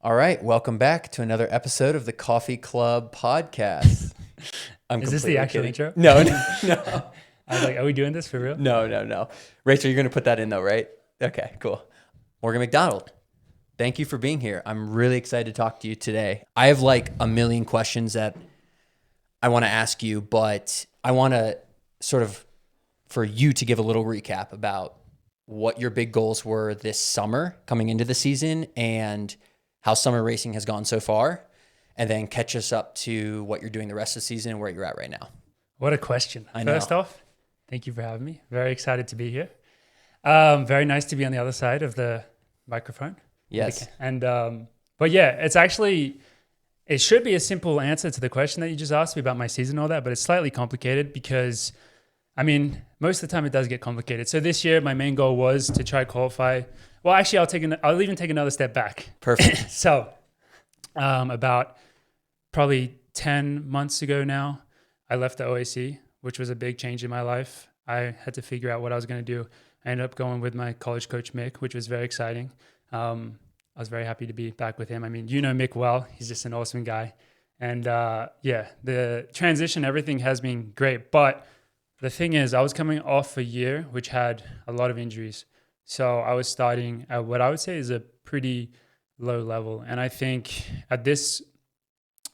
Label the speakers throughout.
Speaker 1: All right, welcome back to another episode of the Coffee Club podcast.
Speaker 2: Is this the actual
Speaker 1: kidding.
Speaker 2: intro?
Speaker 1: No, no,
Speaker 2: I was like, are we doing this for real?
Speaker 1: no. Rachel, you're going to put that in though, right? Okay, cool. Morgan McDonald, thank you for being here. I'm really excited to talk to you today. I have like a million questions that I want to ask you, but I want to sort of for you to give a little recap about what your big goals were this summer coming into the season and how summer racing has gone so far, and then catch us up to what you're doing the rest of the season and where you're at right now.
Speaker 2: What a question.
Speaker 1: I know.
Speaker 2: First off, thank you for having me. Very excited to be here. Very nice to be on the other side of the microphone.
Speaker 1: Yes.
Speaker 2: And, but yeah, it should be a simple answer to the question that you just asked me about my season and all that, but it's slightly complicated because, I mean, most of the time it does get complicated. So this year, my main goal was to try qualify. Well, actually, I'll even take another step back.
Speaker 1: Perfect.
Speaker 2: So, about probably 10 months ago now, I left the OAC, which was a big change in my life. I had to figure out what I was going to do. I ended up going with my college coach, Mick, which was very exciting. I was very happy to be back with him. I mean, you know Mick well. He's just an awesome guy. And yeah, the transition, everything has been great. But the thing is, I was coming off a year which had a lot of injuries. So I was starting at what I would say is a pretty low level. And I think at this,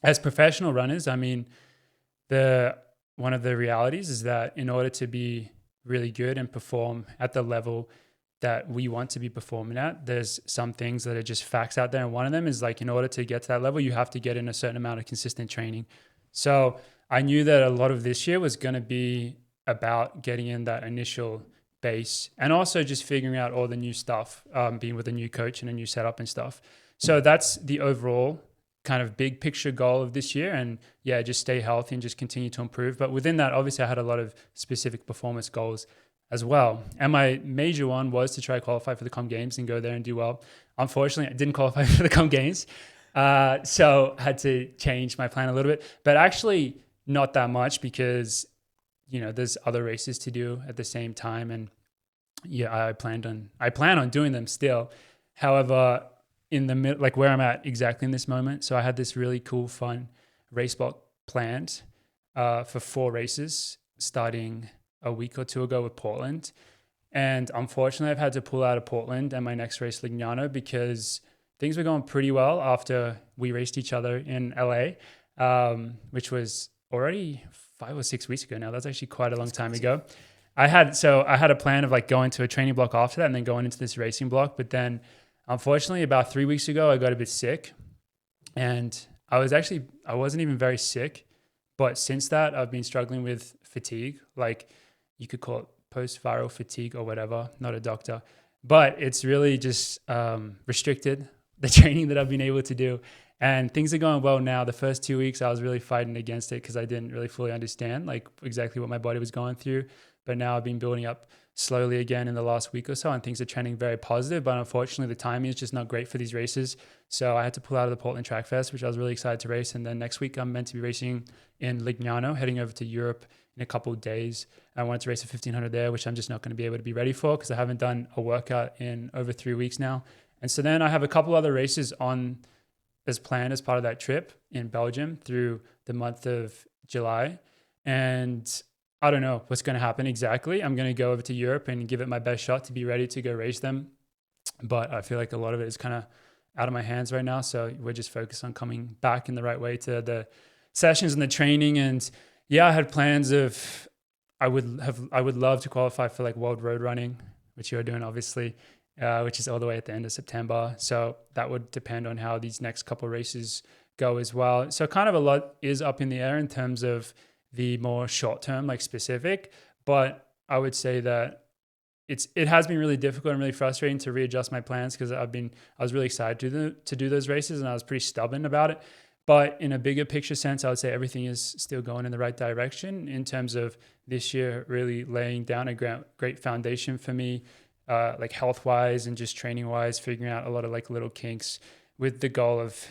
Speaker 2: as professional runners, I mean, one of the realities is that in order to be really good and perform at the level that we want to be performing at, there's some things that are just facts out there. And one of them is like, in order to get to that level, you have to get in a certain amount of consistent training. So I knew that a lot of this year was going to be about getting in that initial base and also just figuring out all the new stuff, being with a new coach and a new setup and stuff. So that's the overall kind of big picture goal of this year. And yeah, just stay healthy and just continue to improve. But within that, obviously I had a lot of specific performance goals as well. And my major one was to try qualify for the Com Games and go there and do well. Unfortunately, I didn't qualify for the Com Games. So I had to change my plan a little bit, but actually not that much because there's other races to do at the same time. And yeah, I plan on doing them still. However, in the middle, like where I'm at exactly in this moment. So I had this really cool, fun race block planned for 4 races starting a week or 2 ago with Portland. And unfortunately, I've had to pull out of Portland and my next race, Lignano, because things were going pretty well after we raced each other in LA, which was already 5 or 6 weeks ago now. That's actually quite a long time ago. I had a plan of like going to a training block after that and then going into this racing block. But then unfortunately about 3 weeks ago, I got a bit sick and I wasn't even very sick. But since that, I've been struggling with fatigue. Like you could call it post-viral fatigue or whatever, not a doctor. But it's really just restricted the training that I've been able to do. And things are going well now. The first 2 weeks, I was really fighting against it because I didn't really fully understand like exactly what my body was going through. But now I've been building up slowly again in the last week or so, and things are trending very positive. But unfortunately, the timing is just not great for these races. So I had to pull out of the Portland Track Fest, which I was really excited to race. And then next week, I'm meant to be racing in Lignano, heading over to Europe in a couple of days. I wanted to race a 1500 there, which I'm just not going to be able to be ready for because I haven't done a workout in over 3 weeks now. And so then I have a couple other races on as planned as part of that trip in Belgium through the month of July. And I don't know what's going to happen exactly. I'm going to go over to Europe and give it my best shot to be ready to go race them. But I feel like a lot of it is kind of out of my hands right now. So we're just focused on coming back in the right way to the sessions and the training. And yeah, I had plans of, I would love to qualify for like World Road Running, which you're doing obviously, which is all the way at the end of September. So that would depend on how these next couple of races go as well. So kind of a lot is up in the air in terms of the more short term, like specific, but I would say that it has been really difficult and really frustrating to readjust my plans because I was really excited to do those races and I was pretty stubborn about it. But in a bigger picture sense, I would say everything is still going in the right direction in terms of this year really laying down a great foundation for me, like health wise and just training wise, figuring out a lot of like little kinks with the goal of,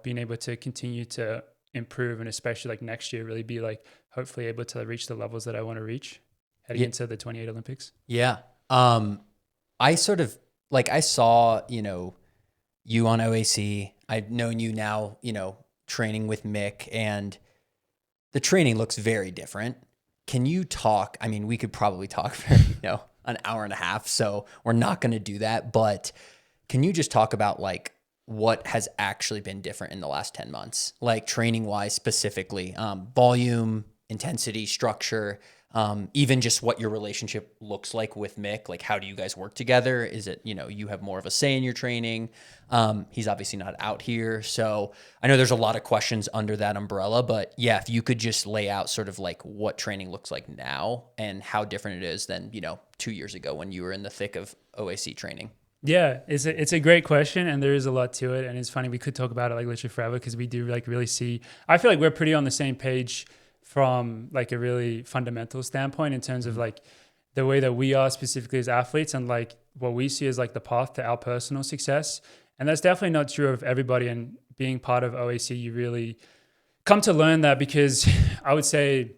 Speaker 2: being able to continue to improve and especially like next year really be like hopefully able to reach the levels that I want to reach heading into the 28 Olympics.
Speaker 1: Yeah. I sort of like I saw, you on OAC I've known you now, training with Mick, and the training looks very different. Can you talk? I mean, we could probably talk for, an hour and a half, so we're not going to do that. But can you just talk about like what has actually been different in the last 10 months, like training wise specifically, volume, intensity, structure, even just what your relationship looks like with Mick? Like, how do you guys work together? Is it, you have more of a say in your training? He's obviously not out here. So I know there's a lot of questions under that umbrella, but yeah, if you could just lay out sort of like what training looks like now and how different it is than, 2 years ago when you were in the thick of OAC training.
Speaker 2: Yeah, it's a great question, and there is a lot to it. And it's funny, we could talk about it like literally forever, because we do like really see, I feel like we're pretty on the same page from like a really fundamental standpoint in terms of like the way that we are specifically as athletes, and like what we see as like the path to our personal success. And that's definitely not true of everybody. And being part of OAC, you really come to learn that, because I would say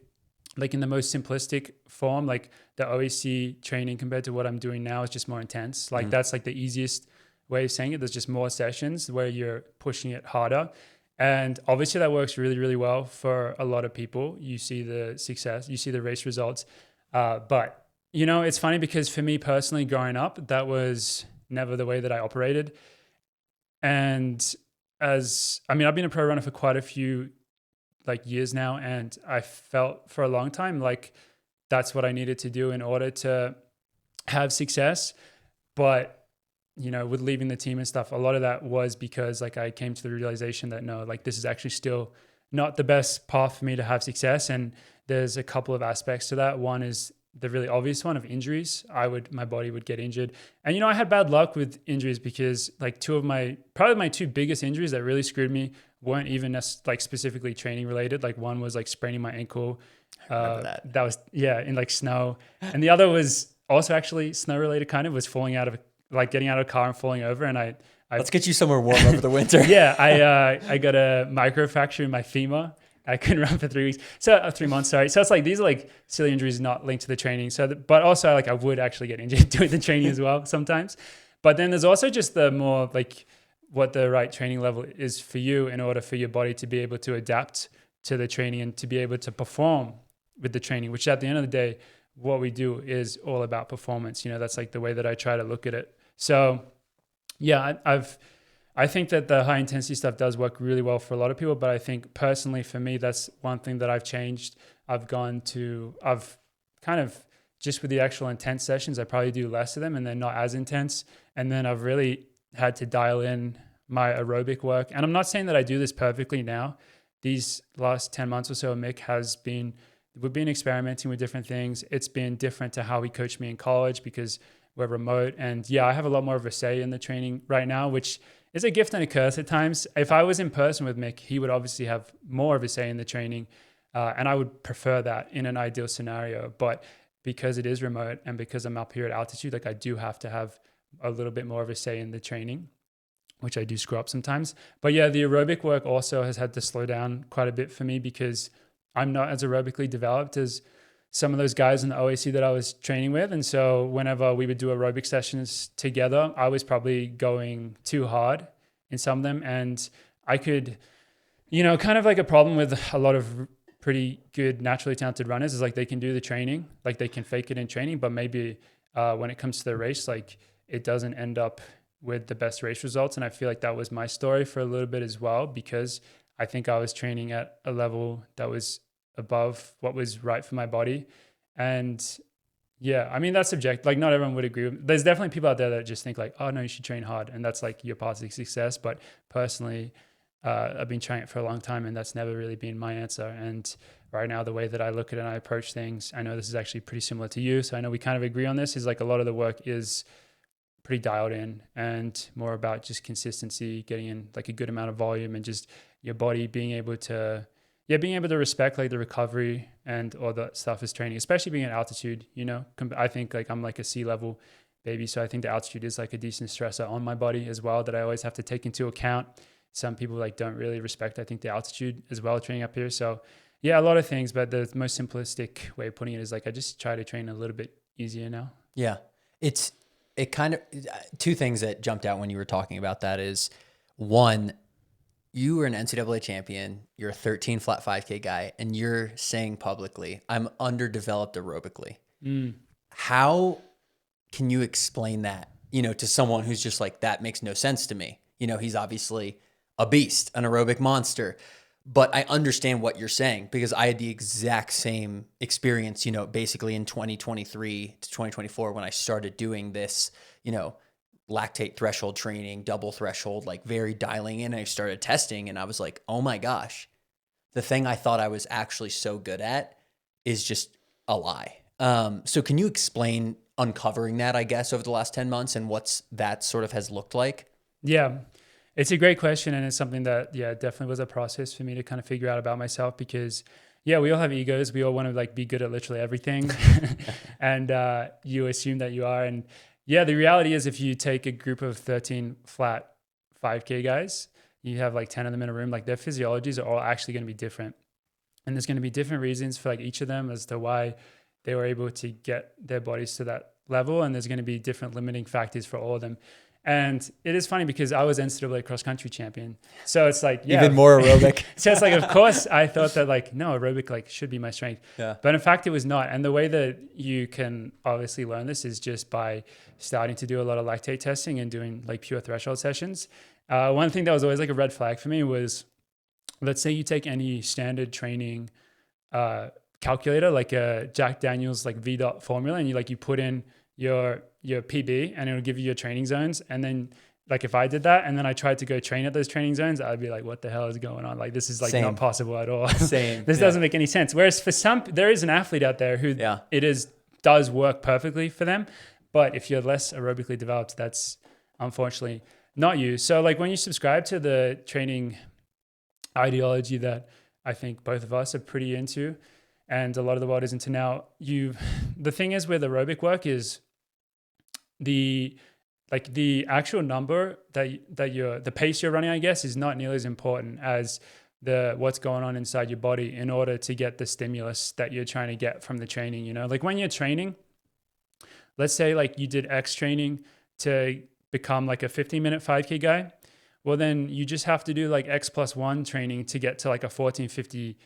Speaker 2: like in the most simplistic form, like the OAC training compared to what I'm doing now is just more intense. Like that's like the easiest way of saying it. There's just more sessions where you're pushing it harder. And obviously that works really, really well for a lot of people. You see the success, you see the race results. But it's funny because for me personally, growing up, that was never the way that I operated. And I've been a pro runner for quite a few like years now, and I felt for a long time like that's what I needed to do in order to have success. But with leaving the team and stuff, a lot of that was because like I came to the realization that no, like this is actually still not the best path for me to have success. And there's a couple of aspects to that. One is the really obvious one of injuries. My body would get injured. And I had bad luck with injuries, because like probably my two biggest injuries that really screwed me weren't even like specifically training related. Like one was like spraining my ankle.
Speaker 1: I remember that.
Speaker 2: That was in like snow. And the other was also actually snow related, kind of, was getting out of a car and falling over. And
Speaker 1: let's get you somewhere warm over the winter.
Speaker 2: Yeah. I got a microfracture in my femur. I couldn't run for 3 weeks. So 3 months, sorry. So it's like, these are like silly injuries not linked to the training. But also like I would actually get injured doing the training as well sometimes. But then there's also just the more like what the right training level is for you in order for your body to be able to adapt to the training and to be able to perform with the training, which at the end of the day, what we do is all about performance. That's like the way that I try to look at it. So yeah, I think that the high intensity stuff does work really well for a lot of people, but I think personally for me, that's one thing that I've changed. I've kind of just with the actual intense sessions, I probably do less of them and they're not as intense. And then I've really had to dial in my aerobic work. And I'm not saying that I do this perfectly now. These last 10 months or so, Mick we've been experimenting with different things. It's been different to how he coached me in college because we're remote. And yeah, I have a lot more of a say in the training right now, which is a gift and a curse at times. If I was in person with Mick, he would obviously have more of a say in the training. And I would prefer that in an ideal scenario. But because it is remote and because I'm up here at altitude, like I do have to have a little bit more of a say in the training, which I do screw up sometimes. But yeah, the aerobic work also has had to slow down quite a bit for me because I'm not as aerobically developed as some of those guys in the OAC that I was training with. And so whenever we would do aerobic sessions together, I was probably going too hard in some of them. And I could, kind of like a problem with a lot of pretty good naturally talented runners is like they can do the training, like they can fake it in training, but maybe when it comes to the race, like it doesn't end up with the best race results. And I feel like that was my story for a little bit as well, because I think I was training at a level that was above what was right for my body. And yeah, I mean, that's subjective. Like not everyone would agree with. There's definitely people out there that just think like, oh no, you should train hard. And that's like your path to success. But personally, I've been training for a long time and that's never really been my answer. And right now, the way that I look at it and I approach things, I know this is actually pretty similar to you. So I know we kind of agree on this, is like a lot of the work is pretty dialed in and more about just consistency, getting in like a good amount of volume and just your body being able to respect like the recovery and all that stuff is training, especially being at altitude. I think like I'm like a sea level baby. So I think the altitude is like a decent stressor on my body as well that I always have to take into account. Some people like don't really respect, I think, the altitude as well training up here. So yeah, a lot of things, but the most simplistic way of putting it is like, I just try to train a little bit easier now.
Speaker 1: Yeah. It kind of, two things that jumped out when you were talking about that is one, you were an NCAA champion, you're a 13 flat 5K guy, and you're saying publicly, I'm underdeveloped aerobically. How can you explain that, to someone who's just like, that makes no sense to me? He's obviously a beast, an aerobic monster, but I understand what you're saying because I had the exact same experience, basically in 2023 to 2024 when I started doing this, lactate threshold training, double threshold, like very dialing in. And I started testing and I was like, oh my gosh, the thing I thought I was actually so good at is just a lie. So can you explain uncovering that, I guess, over the last 10 months and what's that sort of has looked like?
Speaker 2: Yeah, it's a great question. And it's something that, definitely was a process for me to kind of figure out about myself because we all have egos. We all want to like be good at literally everything. And you assume that you are. And the reality is if you take a group of 13 flat 5K guys, you have like 10 of them in a room, like their physiologies are all actually going to be different. And there's going to be different reasons for like each of them as to why they were able to get their bodies to that level. And there's going to be different limiting factors for all of them. And it is funny because I was NCAA cross country champion. So it's like,
Speaker 1: even more aerobic.
Speaker 2: So it's like, of course I thought that like, no, aerobic like should be my strength.
Speaker 1: Yeah.
Speaker 2: But in fact it was not. And the way that you can obviously learn this is just by starting to do a lot of lactate testing and doing like pure threshold sessions. One thing that was always like a red flag for me was, let's say you take any standard training calculator, like a Jack Daniels like VDOT formula, and you put in your PB and it'll give you your training zones. And then like if I did that and then I tried to go train at those training zones, I'd be like, what the hell is going on? Like this is like not possible at all.
Speaker 1: Same.
Speaker 2: This doesn't make any sense. Whereas for some, there is an athlete out there who does work perfectly for them. But if you're less aerobically developed, that's unfortunately not you. So like when you subscribe to the training ideology that I think both of us are pretty into, and a lot of the world is into now, the thing is with aerobic work is the actual number that you're, the pace you're running, I guess, is not nearly as important as what's going on inside your body in order to get the stimulus that you're trying to get from the training. Like when you're training, let's say like you did X training to become like a 15-minute 5K guy. Well, then you just have to do like X+1 training to get to like a 1450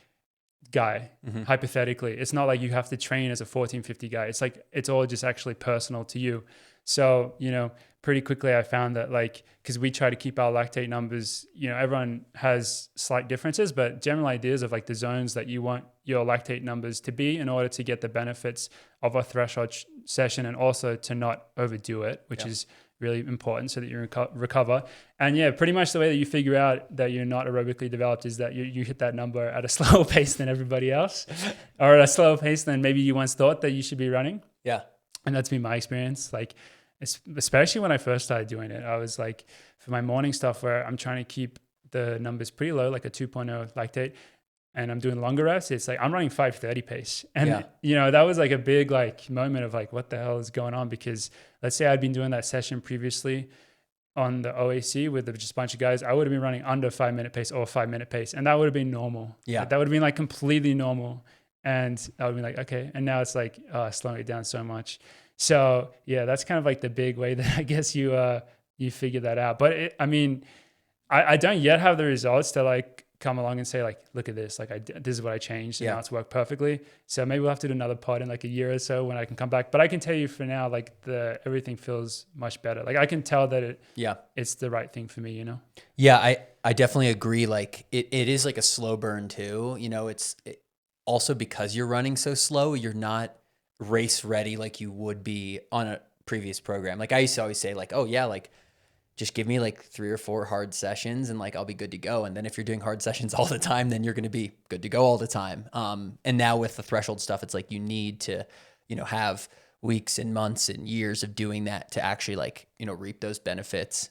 Speaker 2: guy, hypothetically. It's not like you have to train as a 1450 guy. It's like, it's all just actually personal to you. So, pretty quickly I found that like, because we try to keep our lactate numbers, everyone has slight differences, but general ideas of like the zones that you want your lactate numbers to be in order to get the benefits of a threshold session and also to not overdo it, which is really important so that you recover. And pretty much the way that you figure out that you're not aerobically developed is that you hit that number at a slower pace than everybody else or at a slower pace than maybe you once thought that you should be running. Yeah. And that's been my experience. Like, especially when I first started doing it, I was like, for my morning stuff where I'm trying to keep the numbers pretty low, like a 2.0 lactate, and I'm doing longer reps, it's like I'm running 5:30 pace. And, that was like a big like moment of like, what the hell is going on? Because let's say I'd been doing that session previously on the OAC with just a bunch of guys, I would have been running under 5-minute pace or 5-minute pace. And that would have been normal. Yeah. Like, that would have been like completely normal. And I would be like, okay. And now it's like slowing it down so much. So that's kind of like the big way that I guess you figure that out. But I don't yet have the results to like come along and say like, look at this, like this is what I changed and now it's worked perfectly. So maybe we'll have to do another pod in like a year or so when I can come back. But I can tell you for now, like everything feels much better. Like I can tell that it's the right thing for me,
Speaker 1: Yeah, I definitely agree. Like it is like a slow burn too. It's also because you're running so slow, you're not race ready like you would be on a previous program. Like I used to always say like, oh yeah, like just give me like 3 or 4 hard sessions and like I'll be good to go. And then if you're doing hard sessions all the time, then you're going to be good to go all the time. And now with the threshold stuff, it's like you need to, have weeks and months and years of doing that to actually like, reap those benefits.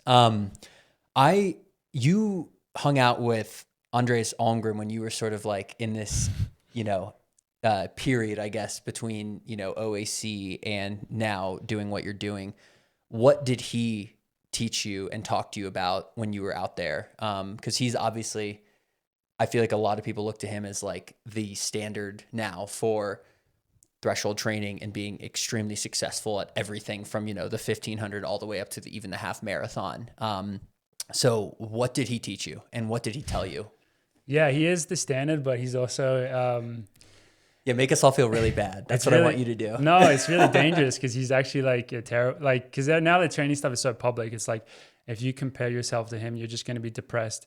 Speaker 1: You hung out with Andreas Almgren when you were sort of like in this, period, I guess, between, OAC and now doing what you're doing. What did he teach you and talk to you about when you were out there? Because he's obviously, I feel like a lot of people look to him as like the standard now for threshold training and being extremely successful at everything from, the 1500 all the way up to even the half marathon. So what did he teach you and what did he tell you?
Speaker 2: Yeah, he is the standard, but he's also
Speaker 1: Yeah, make us all feel really bad. That's what I want you to do.
Speaker 2: No, it's really dangerous because he's actually like a terrible, like, because now the training stuff is so public. It's like, if you compare yourself to him, you're just going to be depressed.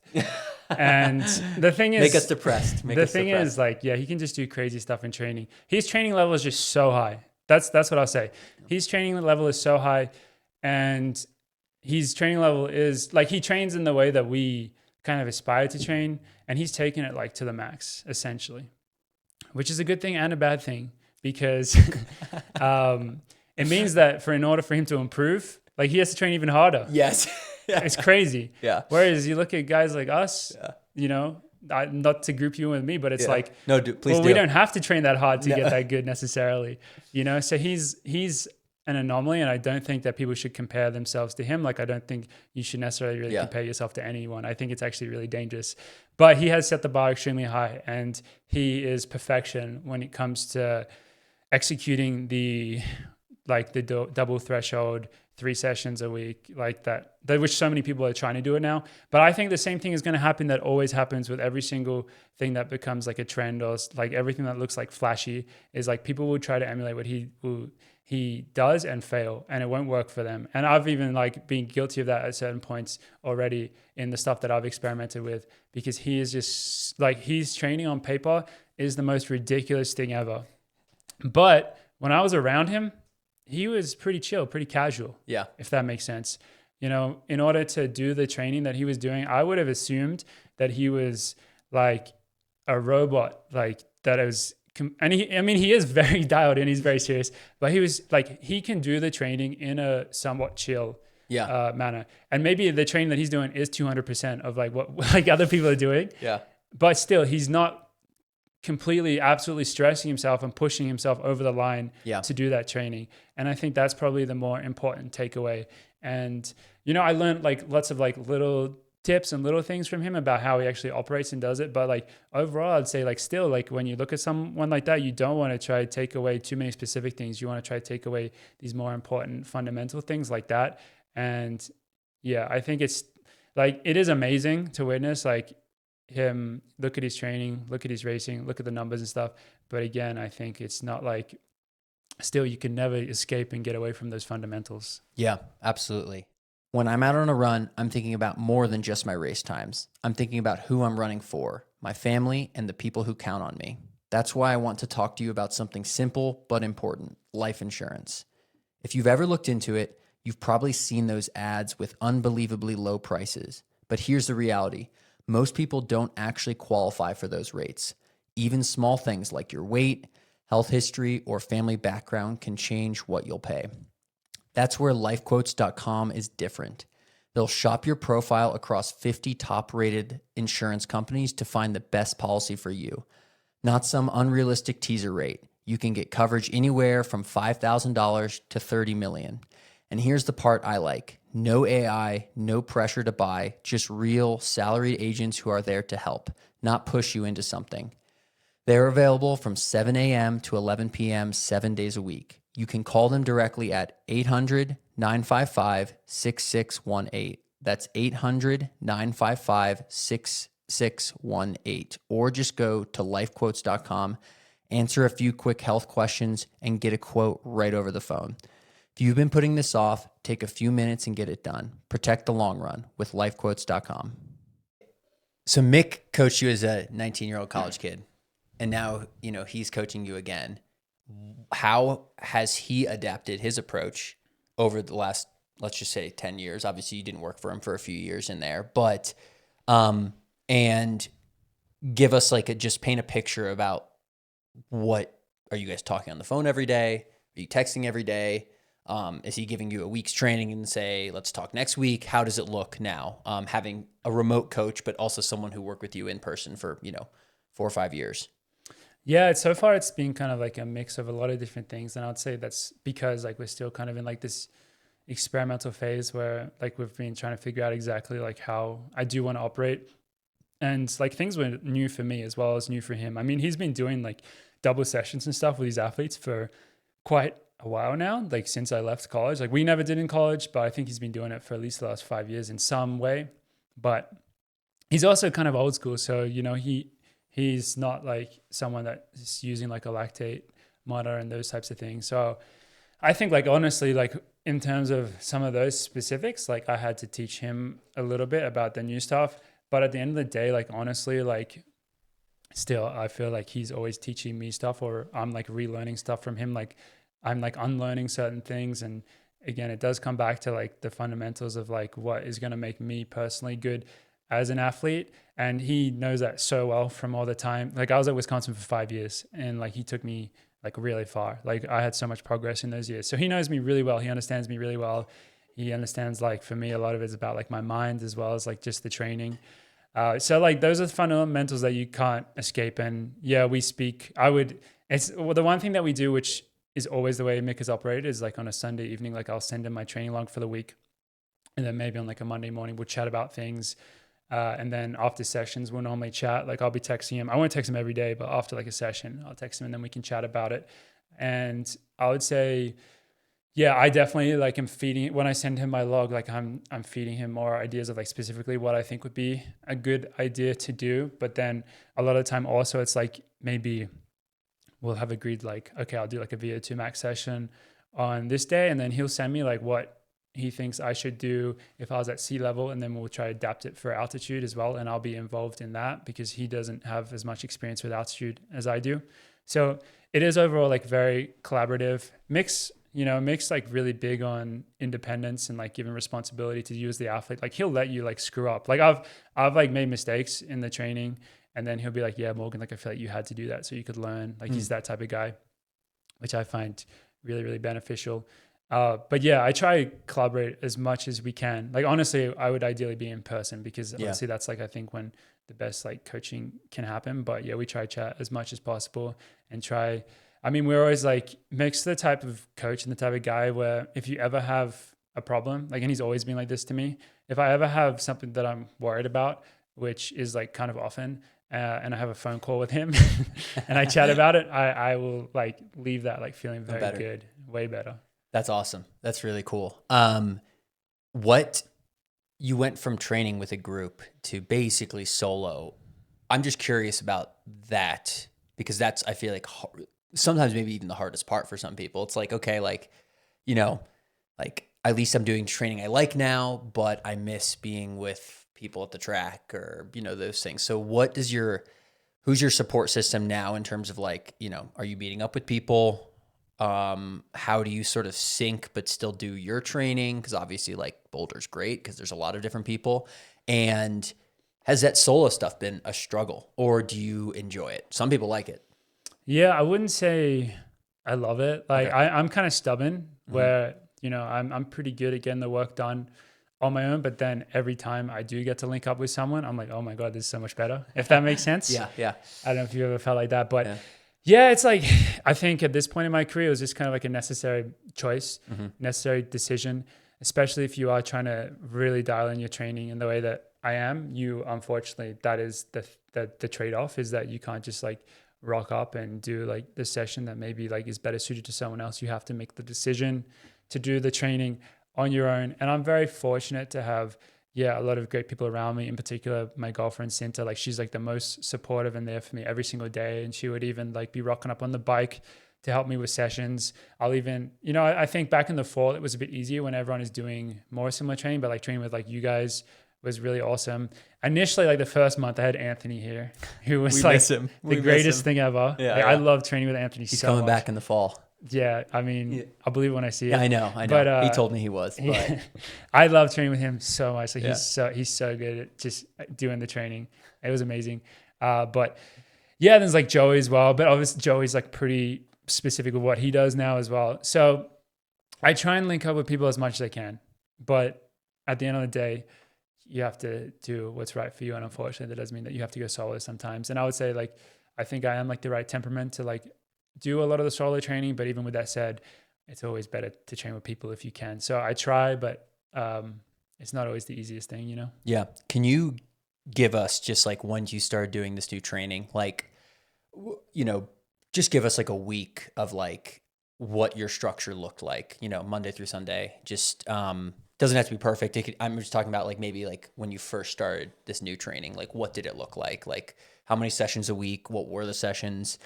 Speaker 2: And the thing is,
Speaker 1: make us depressed.
Speaker 2: The thing is, like, yeah, he can just do crazy stuff in training. His training level is just so high. That's what I'll say. His training level is so high, and his training level is like, he trains in the way that we kind of aspire to train, and he's taken it like to the max, essentially, which is a good thing and a bad thing, because it means that in order for him to improve, like, he has to train even harder.
Speaker 1: Yes.
Speaker 2: It's crazy.
Speaker 1: Yeah.
Speaker 2: Whereas you look at guys like us, you know, not to group you and me, but it's like,
Speaker 1: no, please do.
Speaker 2: We don't have to train that hard to get that good necessarily, you know? So he's an anomaly, and I don't think that people should compare themselves to him. Like, I don't think you should necessarily really compare yourself to anyone. I think it's actually really dangerous. But he has set the bar extremely high, and he is perfection when it comes to executing the double threshold, 3 sessions a week, like that, which so many people are trying to do it now. But I think the same thing is going to happen that always happens with every single thing that becomes like a trend, or like everything that looks like flashy, is like people will try to emulate what he does and fail, and it won't work for them. And I've even like been guilty of that at certain points already in the stuff that I've experimented with, because he is just like, his training on paper is the most ridiculous thing ever. But when I was around him, he was pretty chill, pretty casual. Yeah. If that makes sense. You know, in order to do the training that he was doing, I would have assumed that he was like a robot, like that is, and he is very dialed in, he's very serious, but he was like, he can do the training in a somewhat chill manner. And maybe the training that he's doing is 200% of like what like other people are doing. Yeah. But still, he's not completely, absolutely stressing himself and pushing himself over the line to do that training. And I think that's probably the more important takeaway. And, you know, I learned like lots of like little tips and little things from him about how he actually operates and does it. But like overall, I'd say like still, like when you look at someone like that, you don't want to try to take away too many specific things. You want to try to take away these more important fundamental things like that. And yeah, I think it's like, it is amazing to witness like him look at his training, look at his racing, look at the numbers and stuff. But again, I think it's not like, still you can never escape and get away from those fundamentals. Yeah, absolutely. When I'm out on a run, I'm thinking about more than just my race times. I'm thinking about who I'm running for, my family, and the people who count on me. That's why I want to talk to you about something simple but important, life insurance. If you've ever looked into it, you've probably seen those ads with unbelievably low prices. But here's the reality. Most people don't actually qualify for those rates. Even small things like your weight, health history, or family background can change what you'll pay. That's where LifeQuotes.com is different. They'll shop your profile across 50 top-rated insurance companies to find the best policy for you. Not some unrealistic teaser rate. You can get coverage anywhere from $5,000 to $30 million. And here's the part I like. No AI, no pressure to buy, just real salaried agents who are there to help, not push you into something. They're available from 7 a.m. to 11 p.m. 7 days a week. You can call them directly at 800-955-6618. That's 800-955-6618. Or just go to lifequotes.com, answer a few quick health questions, and get a quote right over the phone. If you've been putting this off, take a few minutes and get it done. Protect the long run with lifequotes.com. So Mick coached you as a 19-year-old college kid, and now, you know, he's coaching you again. How has he adapted his approach over the last, let's just say 10 years? Obviously you didn't work for him for a few years in there, but, and give us like just paint a picture about what, are you guys talking on the phone every day? Are you texting every day? Is he giving you a week's training and say, let's talk next week? How does it look now? Having a remote coach, but also someone who worked with you in person for, 4 or 5 years. Yeah, so far it's been kind of like a mix of a lot of different things. And I would say that's because like we're still kind of in like this experimental phase where like we've been trying to figure out exactly like how I do want to operate. And like things were new for me as well as new for him. I mean, he's been doing like double sessions and stuff with these athletes for quite a while now, like since I left college. Like we never did in college, but I think he's been doing it for at least the last 5 years in some way. but he's also kind of old school. So, you know, he's not like someone that's using like a lactate monitor and those types of things. So I think like, honestly, like in terms of some of those specifics, like I had to teach him a little bit about the new stuff, but at the end of the day, like, honestly, like still, I feel like he's always teaching me stuff, or I'm like relearning stuff from him. Like I'm like unlearning certain things. And again, it does come back to like the fundamentals of like what is going to make me personally good as an athlete. And he knows that so well from all the time. Like I was at Wisconsin for 5 years, and like he took me like really far. Like I had so much progress in those years. So he knows me really well. He understands me really well. He understands, like, for me, a lot of it's about like my mind as well as like just the training. So like those are the fundamentals that you can't escape. And yeah, we speak, well, the one thing that we do, which is always the way Mick has operated, is like on a Sunday evening, like I'll send him my training log for the week. And then maybe on like a Monday morning, we'll chat about things. And then after sessions, we'll normally chat. Like I'll be texting him. I won't text him every day, but after like a session, I'll text him and then we can chat about it. And I would say, yeah, I definitely like am feeding, when I send him my log, like I'm feeding him more ideas of like specifically what I think would be a good idea to do. But then a lot of the time also it's like maybe we'll have agreed like, okay, I'll do like a VO2 max session on this day. And then he'll send me like what he thinks I should do if I was at sea level, and then we'll try to adapt it for altitude as well. And I'll be involved in that because he doesn't have as much experience with altitude as I do. So it is overall like very collaborative. Mick's like really big on independence and like giving responsibility to you as the athlete. Like he'll let you like screw up. Like I've like made mistakes in the training, and then he'll be like, yeah, Morgan, like I feel like you had to do that so you could learn. Like he's that type of guy, which I find really, really beneficial. But yeah, I try to collaborate as much as we can. Like honestly, I would ideally be in person because honestly, that's like I think when the best like coaching can happen. But yeah, we try to chat as much as possible and try. I mean, we're always like, Mick's the type of coach and the type of guy where if you ever have a problem, like, and he's always been like this to me, if I ever have something that I'm worried about, which is like kind of often, and I have a phone call with him and I chat about it, I will like leave that like feeling very good, way better.
Speaker 1: That's awesome. That's really cool. What you went from training with a group to basically solo. I'm just curious about that because that's, I feel like sometimes maybe even the hardest part for some people. It's like, okay, like, you know, like at least I'm doing training I like now, but I miss being with people at the track or, you know, those things. So who's your support system now in terms of like, you know, are you meeting up with people? How do you sort of sync but still do your training? Because obviously like Boulder's great because there's a lot of different people. And has that solo stuff been a struggle or do you enjoy it? Some people like it.
Speaker 2: Yeah, I wouldn't say I love it. Like okay. I'm kind of stubborn where, you know, I'm pretty good at getting the work done on my own, but then every time I do get to link up with someone, I'm like, oh my God, this is so much better. If that makes sense.
Speaker 1: Yeah.
Speaker 2: I don't know if you ever felt like that, but yeah, it's like, I think at this point in my career, it was just kind of like a necessary choice, necessary decision, especially if you are trying to really dial in your training in the way that I am. Unfortunately, that is the trade-off, is that you can't just like rock up and do like the session that maybe like is better suited to someone else. You have to make the decision to do the training on your own. And I'm very fortunate to have, a lot of great people around me, in particular, my girlfriend, Cinta. Like she's like the most supportive and there for me every single day. And she would even like be rocking up on the bike to help me with sessions. I'll even, I think back in the fall, it was a bit easier when everyone is doing more similar training, but like training with like you guys was really awesome. Initially, like the first month, I had Anthony here, who was like the greatest thing ever. Yeah, I love training with Anthony.
Speaker 1: He's so coming back in the fall.
Speaker 2: Yeah, I mean, I'll believe it when I see it.
Speaker 1: Yeah, I know. But, he told me he was. But.
Speaker 2: I love training with him so much. Like he's so good at just doing the training. It was amazing. But yeah, there's like Joey as well. But obviously Joey's like pretty specific with what he does now as well. So I try and link up with people as much as I can. But at the end of the day, you have to do what's right for you. And unfortunately, that doesn't mean that you have to go solo sometimes. And I would say like, I think I am like the right temperament to like do a lot of the solo training, but even with that said, it's always better to train with people if you can. So I try, but it's not always the easiest thing,
Speaker 1: Yeah. Can you give us just like when you started doing this new training, like, just give us like a week of like what your structure looked like, Monday through Sunday. Just doesn't Doesn't have to be perfect. I'm just talking about like maybe like when you first started this new training, like what did it look like? Like how many sessions a week? What were the sessions?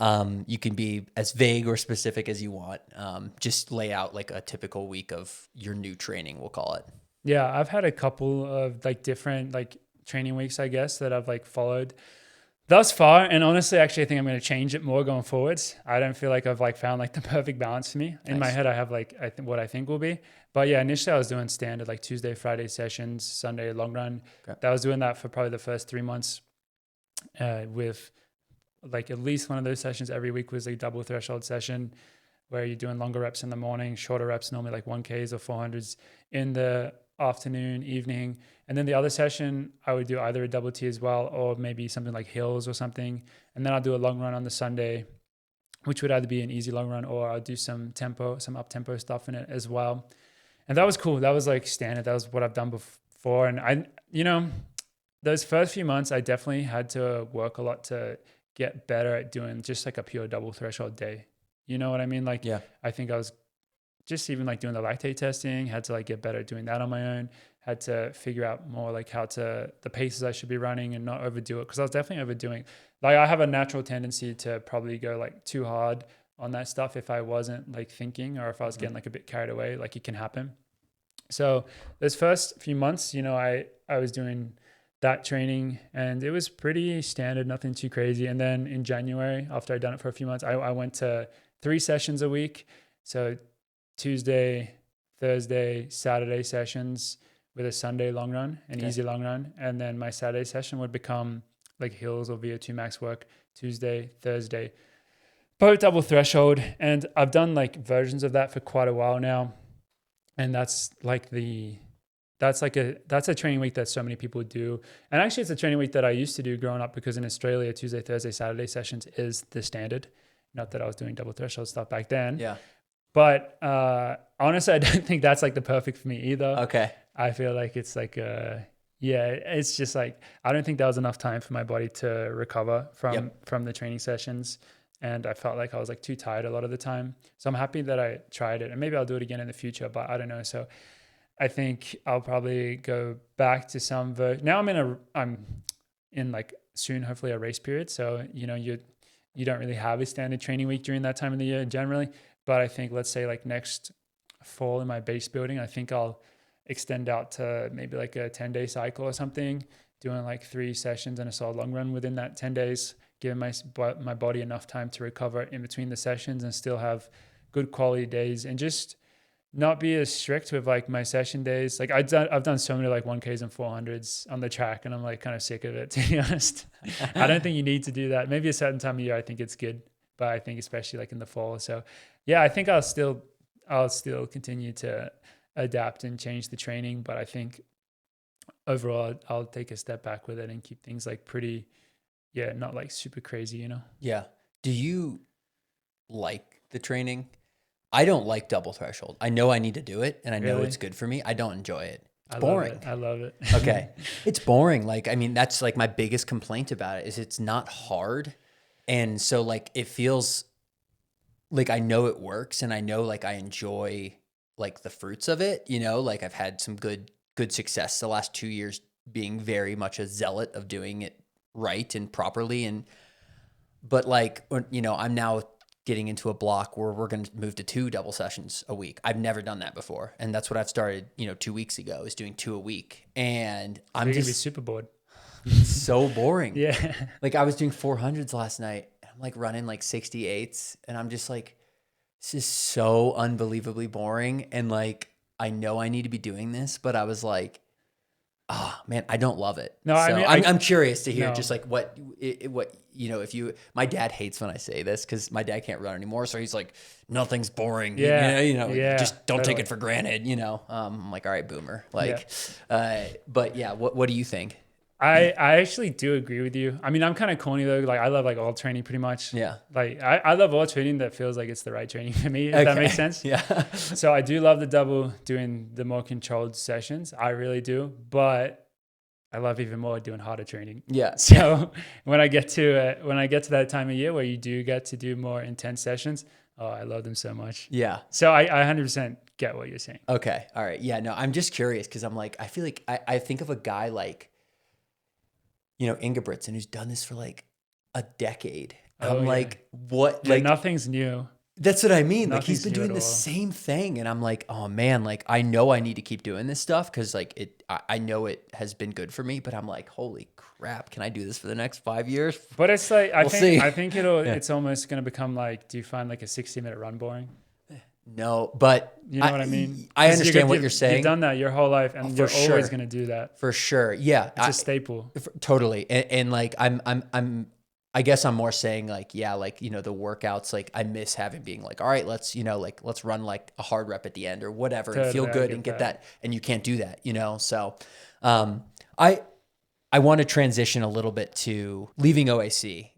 Speaker 1: You can be as vague or specific as you want. Just lay out like a typical week of your new training, we'll call it.
Speaker 2: Yeah, I've had a couple of like different like training weeks, I guess, that I've like followed thus far. And honestly, actually, I think I'm going to change it more going forwards. I don't feel like I've like found like the perfect balance for me. In my head, I have like what I think will be. But yeah, initially I was doing standard like Tuesday, Friday sessions, Sunday long run. Okay. I was doing that for probably the first 3 months with like at least one of those sessions every week was a double threshold session where you're doing longer reps in the morning, shorter reps, normally like 1Ks or 400s in the afternoon, evening. And then the other session, I would do either a double T as well, or maybe something like hills or something. And then I'll do a long run on the Sunday, which would either be an easy long run or I'll do some up tempo stuff in it as well. And that was cool. That was like standard. That was what I've done before. And those first few months, I definitely had to work a lot to get better at doing just like a pure double threshold day. You know what I mean? Like, yeah. I think I was just even like doing the lactate testing, had to like get better at doing that on my own, had to figure out more like the paces I should be running and not overdo it. Cause I was definitely overdoing. Like I have a natural tendency to probably go like too hard on that stuff if I wasn't like thinking or if I was getting like a bit carried away, like it can happen. So those first few months, I was doing that training and it was pretty standard, nothing too crazy. And then in January, after I'd done it for a few months, I went to 3 sessions a week. So Tuesday, Thursday, Saturday sessions with a Sunday long run, an easy long run. And then my Saturday session would become like hills or VO2 max work, Tuesday, Thursday, both double threshold. And I've done like versions of that for quite a while now. And that's a training week that so many people do. And actually it's a training week that I used to do growing up because in Australia, Tuesday, Thursday, Saturday sessions is the standard. Not that I was doing double threshold stuff back then.
Speaker 1: Yeah.
Speaker 2: But honestly, I don't think that's like the perfect for me either.
Speaker 1: Okay.
Speaker 2: I feel like it's like, it's just like, I don't think that was enough time for my body to recover from the training sessions. And I felt like I was like too tired a lot of the time. So I'm happy that I tried it and maybe I'll do it again in the future, but I don't know. So I think I'll probably go back to some now I'm in like soon, hopefully a race period. So, you don't really have a standard training week during that time of the year generally. But I think, let's say like next fall in my base building, I think I'll extend out to maybe like a 10-day cycle or something, doing like 3 sessions and a solid long run within that 10 days, giving my body enough time to recover in between the sessions and still have good quality days and just not be as strict with like my session days. Like I've done so many like 1Ks and 400s on the track and I'm like kind of sick of it, to be honest. I don't think you need to do that. Maybe a certain time of year, I think it's good, but I think especially like in the fall. So yeah, I think I'll still continue to adapt and change the training, but I think overall I'll take a step back with it and keep things like pretty, not like super crazy,
Speaker 1: Yeah. Do you like the training? I don't like double threshold. I know I need to do it and I know it's good for me. I don't enjoy it. It's boring.
Speaker 2: I love it.
Speaker 1: Okay. It's boring. Like, I mean, that's like my biggest complaint about it is it's not hard. And so like, it feels like I know it works and I know like I enjoy like the fruits of it, like I've had some good success the last 2 years being very much a zealot of doing it right and properly. But like, I'm now getting into a block where we're going to move to 2 double sessions a week. I've never done that before. And that's what I've started, 2 weeks ago is doing 2 a week. And I'm
Speaker 2: just
Speaker 1: going to
Speaker 2: be super bored.
Speaker 1: So boring.
Speaker 2: Yeah.
Speaker 1: Like I was doing 400s last night. I'm like running like 68s and I'm just like, this is so unbelievably boring. And like, I know I need to be doing this, but I was like, oh man, I don't love it.
Speaker 2: No,
Speaker 1: so
Speaker 2: I mean,
Speaker 1: I'm curious to hear just like what, my dad hates when I say this because my dad can't run anymore. So he's like, nothing's boring. Just don't take it for granted. I'm like, all right, boomer. Like, but yeah, what do you think?
Speaker 2: I actually do agree with you. I mean, I'm kind of corny though. Like I love like all training pretty much.
Speaker 1: Yeah.
Speaker 2: Like I love all training that feels like it's the right training for me, if that makes sense.
Speaker 1: Yeah.
Speaker 2: So I do love the double doing the more controlled sessions. I really do. But I love even more doing harder training.
Speaker 1: Yeah.
Speaker 2: So when I get to that time of year where you do get to do more intense sessions, Oh, I love them so much.
Speaker 1: Yeah.
Speaker 2: So I 100% get what you're saying.
Speaker 1: Okay. All right. Yeah. No, I'm just curious because I'm like, I feel like I think of a guy like, Ingebrigtsen, who's done this for like a decade.
Speaker 2: Oh,
Speaker 1: I'm
Speaker 2: yeah.
Speaker 1: like, what?
Speaker 2: Yeah,
Speaker 1: Like,
Speaker 2: nothing's new.
Speaker 1: that's what I mean. Like, he's
Speaker 2: Nothing's
Speaker 1: been
Speaker 2: new at
Speaker 1: doing the
Speaker 2: all.
Speaker 1: same thing. And I'm like, oh man, like, I know I need to keep doing this stuff because like I know it has been good for me, but I'm like, holy crap, can I do this for the next 5 years?
Speaker 2: But it's like, I
Speaker 1: We'll see.
Speaker 2: think it's almost going to become like, do you find like a 60-minute run boring?
Speaker 1: No, but
Speaker 2: You know what I mean?
Speaker 1: I
Speaker 2: 'Cause
Speaker 1: understand what you're saying.
Speaker 2: You've done that your whole life, and you're
Speaker 1: sure.
Speaker 2: always going to do that.
Speaker 1: For sure. Yeah.
Speaker 2: It's a staple.
Speaker 1: Totally. And like, I guess I'm more saying like, yeah, like, the workouts, like I miss being like, all right, let's run like a hard rep at the end or whatever and feel good and get that. And you can't do that, So, I want to transition a little bit to leaving OAC.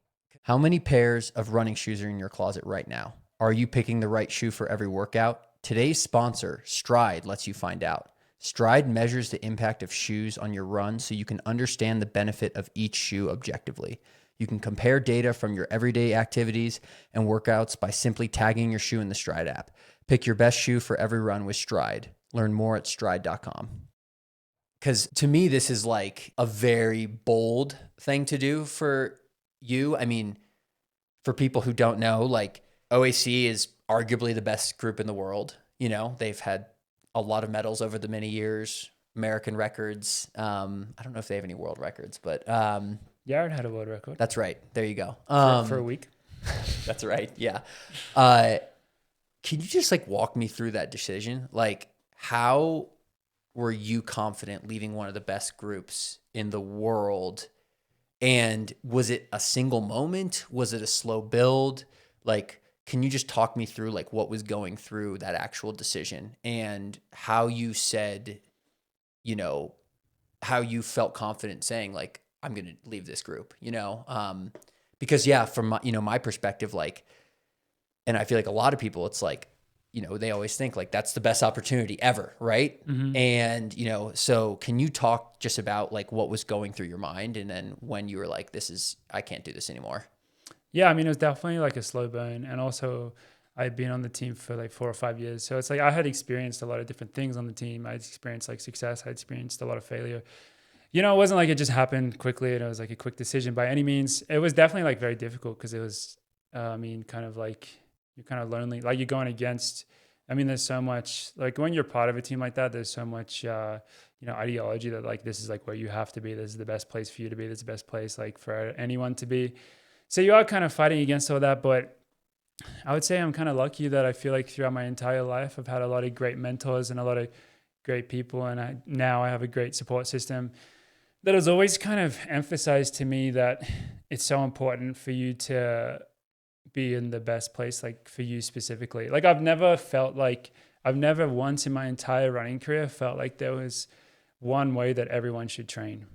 Speaker 1: How many pairs of running shoes are in your closet right now? Are you picking the right shoe for every workout? Today's sponsor, Stryd, lets you find out. Stryd measures the impact of shoes on your run so you can understand the benefit of each shoe objectively. You can compare data from your everyday activities and workouts by simply tagging your shoe in the Stryd app. Pick your best shoe for every run with Stryd. Learn more at stryd.com. Because to me, this is like a very bold thing to do for you. I mean, for people who don't know, like OAC is arguably the best group in the world. They've had a lot of medals over the many years, American records. I don't know if they have any world records, but
Speaker 2: Yared had a world record.
Speaker 1: that's right. There you go.
Speaker 2: For a week.
Speaker 1: That's right. Yeah. Can you just like walk me through that decision? Like, how were you confident leaving one of the best groups in the world? And was it a single moment? Was it a slow build? Like, can you just talk me through like what was going through that actual decision and how you said, how you felt confident saying like, I'm going to leave this group, because yeah, from my perspective, like, and I feel like a lot of people, it's like, they always think like that's the best opportunity ever. Right.
Speaker 2: Mm-hmm.
Speaker 1: And, so can you talk just about like what was going through your mind and then when you were like, I can't do this anymore?
Speaker 2: Yeah, I mean, it was definitely like a slow burn. And also, I'd been on the team for like 4 or 5 years. So it's like I had experienced a lot of different things on the team. I'd experienced like success. I experienced a lot of failure. It wasn't like it just happened quickly and it was like a quick decision by any means. It was definitely like very difficult because it was, kind of like you're kind of lonely. Like you're going against, there's so much, like when you're part of a team like that, there's so much, ideology that like this is like where you have to be. This is the best place for you to be. This is the best place like for anyone to be. So you are kind of fighting against all that, but I would say I'm kind of lucky that I feel like throughout my entire life, I've had a lot of great mentors and a lot of great people. And now I have a great support system that has always kind of emphasized to me that it's so important for you to be in the best place, like for you specifically. Like I've never once in my entire running career felt like there was one way that everyone should train.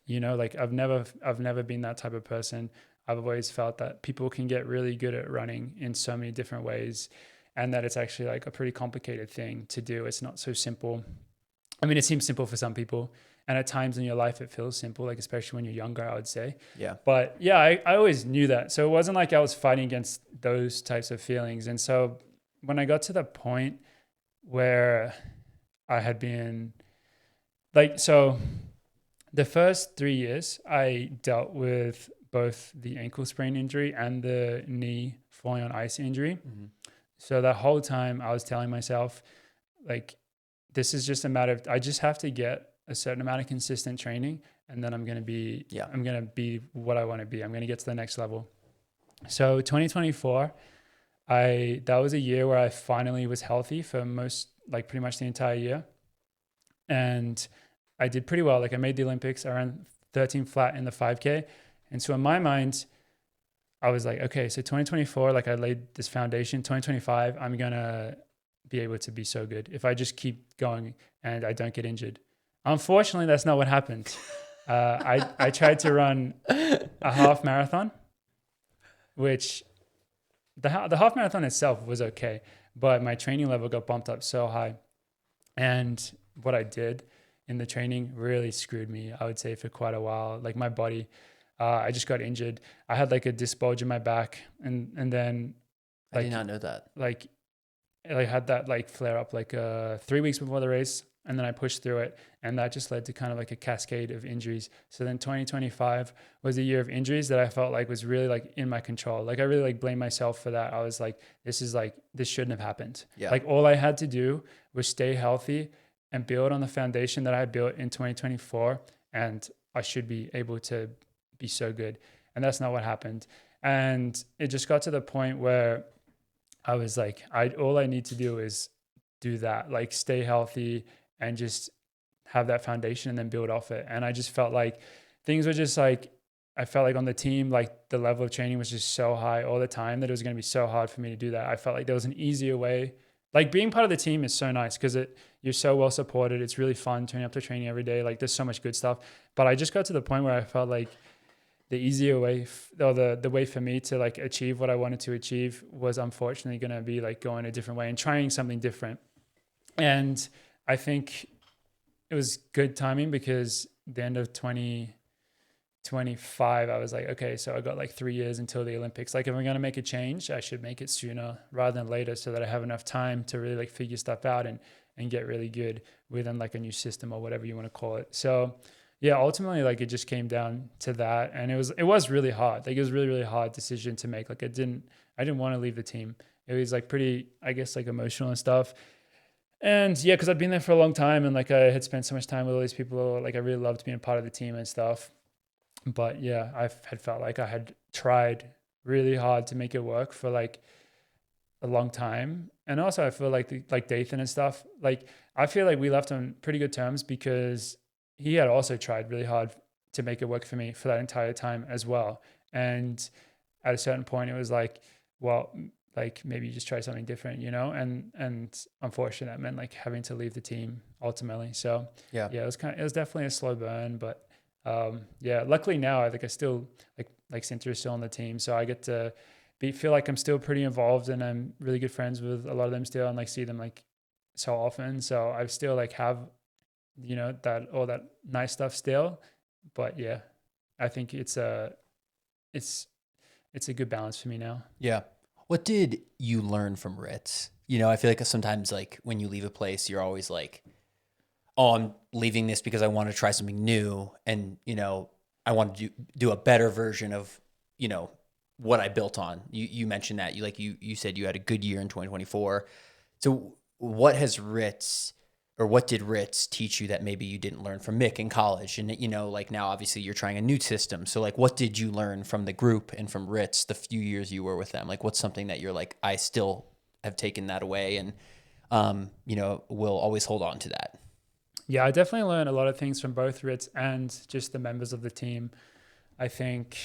Speaker 2: Like I've never been that type of person. I've always felt that people can get really good at running in so many different ways and that it's actually like a pretty complicated thing to do. It's not so simple. It seems simple for some people. And at times in your life, it feels simple, like especially when you're younger, I would say.
Speaker 1: Yeah.
Speaker 2: But yeah, I always knew that. So it wasn't like I was fighting against those types of feelings. And so when I got to the point where I had been like, so the first 3 years, I dealt with both the ankle sprain injury and the knee falling on ice injury. Mm-hmm. So that whole time I was telling myself, like, this is just a matter of, I just have to get a certain amount of consistent training and then I'm going to be what I want to be. I'm going to get to the next level. So 2024, that was a year where I finally was healthy for pretty much the entire year. And I did pretty well. Like I made the Olympics. I ran 13 flat in the 5K. And so in my mind, I was like, okay, so 2024, like I laid this foundation. 2025, I'm going to be able to be so good if I just keep going and I don't get injured. Unfortunately, that's not what happened. I tried to run a half marathon, which the half marathon itself was okay, but my training level got bumped up so high. And what I did in the training really screwed me, I would say, for quite a while. Like my body, I just got injured. I had like a disc bulge in my back and then
Speaker 1: I did not know that.
Speaker 2: Like I had that like flare up like 3 weeks before the race, and then I pushed through it, and that just led to kind of like a cascade of injuries. So then 2025 was a year of injuries that I felt like was really like in my control. Like I really like blamed myself for that. I was like, this shouldn't have happened.
Speaker 1: Yeah.
Speaker 2: Like all I had to do was stay healthy and build on the foundation that I built in 2024, and I should be able to be so good. And that's not what happened. And it just got to the point where I was like, all I need to do is do that, like stay healthy and just have that foundation and then build off it. And I just felt like things were just like, I felt like on the team, like the level of training was just so high all the time that it was going to be so hard for me to do that. I felt like there was an easier way. Like being part of the team is so nice because you're so well supported. It's really fun turning up to training every day. Like there's so much good stuff. But I just got to the point where I felt like the easier way or the way for me to like achieve what I wanted to achieve was unfortunately going to be like going a different way and trying something different. And I think it was good timing because the end of 2025, I was like, okay, so I got like 3 years until the Olympics. Like if I'm going to make a change, I should make it sooner rather than later so that I have enough time to really like figure stuff out and get really good within like a new system or whatever you want to call it. So yeah, ultimately, like it just came down to that, and it was really hard. Like it was really, really hard decision to make. Like I didn't want to leave the team. It was like pretty, I guess, like emotional and stuff. And yeah, because I'd been there for a long time, and like I had spent so much time with all these people. Like I really loved being a part of the team and stuff. But yeah, I had felt like I had tried really hard to make it work for like a long time, and also I feel like like Dathan and stuff. Like I feel like we left on pretty good terms because he had also tried really hard to make it work for me for that entire time as well. And at a certain point, it was like, well, like maybe you just try something different, you know? And unfortunately, that meant like having to leave the team ultimately. So yeah, it was definitely a slow burn, but yeah, luckily now I think I still like Cynthia is still on the team, so I get to feel like I'm still pretty involved, and I'm really good friends with a lot of them still, and like see them like so often. So I still like have, you know, that all that nice stuff still. But yeah, I think it's a good balance for me now.
Speaker 1: Yeah. What did you learn from Ritz? You know, I feel like sometimes like when you leave a place, you're always like, oh, I'm leaving this because I want to try something new. And, you know, I want to do a better version of, you know, what I built on. You mentioned that you said you had a good year in 2024. So what did Ritz teach you that maybe you didn't learn from Mick in college? And, you know, like now obviously you're trying a new system. So like, what did you learn from the group and from Ritz the few years you were with them? Like, what's something that you're like, I still have taken that away and, you know, will always hold on to that?
Speaker 2: Yeah, I definitely learned a lot of things from both Ritz and just the members of the team. I think,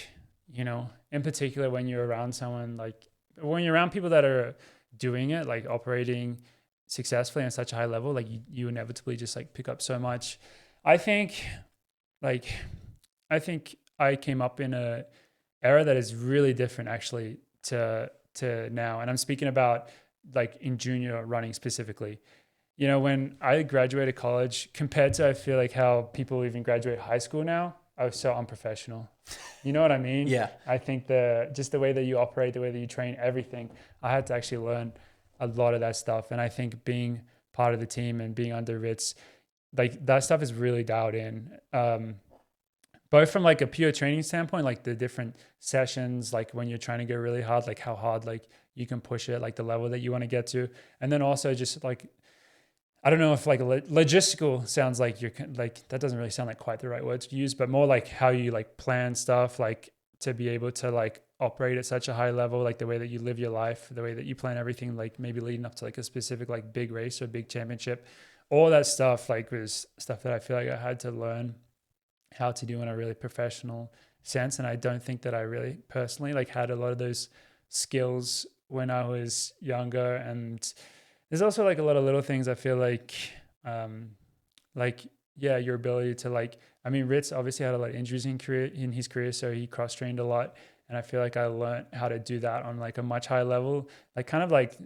Speaker 2: you know, in particular, when you're around someone, like when you're around people that are doing it, like operating successfully on such a high level, like you inevitably just like pick up so much. I think I came up in a era that is really different actually to now. And I'm speaking about like in junior running specifically. You know, when I graduated college compared to I feel like how people even graduate high school now, I was so unprofessional. You know what I mean?
Speaker 1: Yeah.
Speaker 2: I think just the way that you operate, the way that you train, everything, I had to actually learn a lot of that stuff. And I think being part of the team and being under Ritz, like that stuff is really dialed in. Both from like a pure training standpoint, like the different sessions, like when you're trying to go really hard, like how hard like you can push it, like the level that you want to get to. And then also just like, I don't know if like logistical sounds like you're like, that doesn't really sound like quite the right word to use, but more like how you like plan stuff, like to be able to like operate at such a high level, like the way that you live your life, the way that you plan everything, like maybe leading up to like a specific like big race or big championship, all that stuff like was stuff that I feel like I had to learn how to do in a really professional sense. And I don't think that I really personally like had a lot of those skills when I was younger. And there's also like a lot of little things I feel like yeah, your ability to like, I mean, Ritz obviously had a lot of injuries in his career, so he cross-trained a lot. And I feel like I learned how to do that on like a much higher level, like kind of like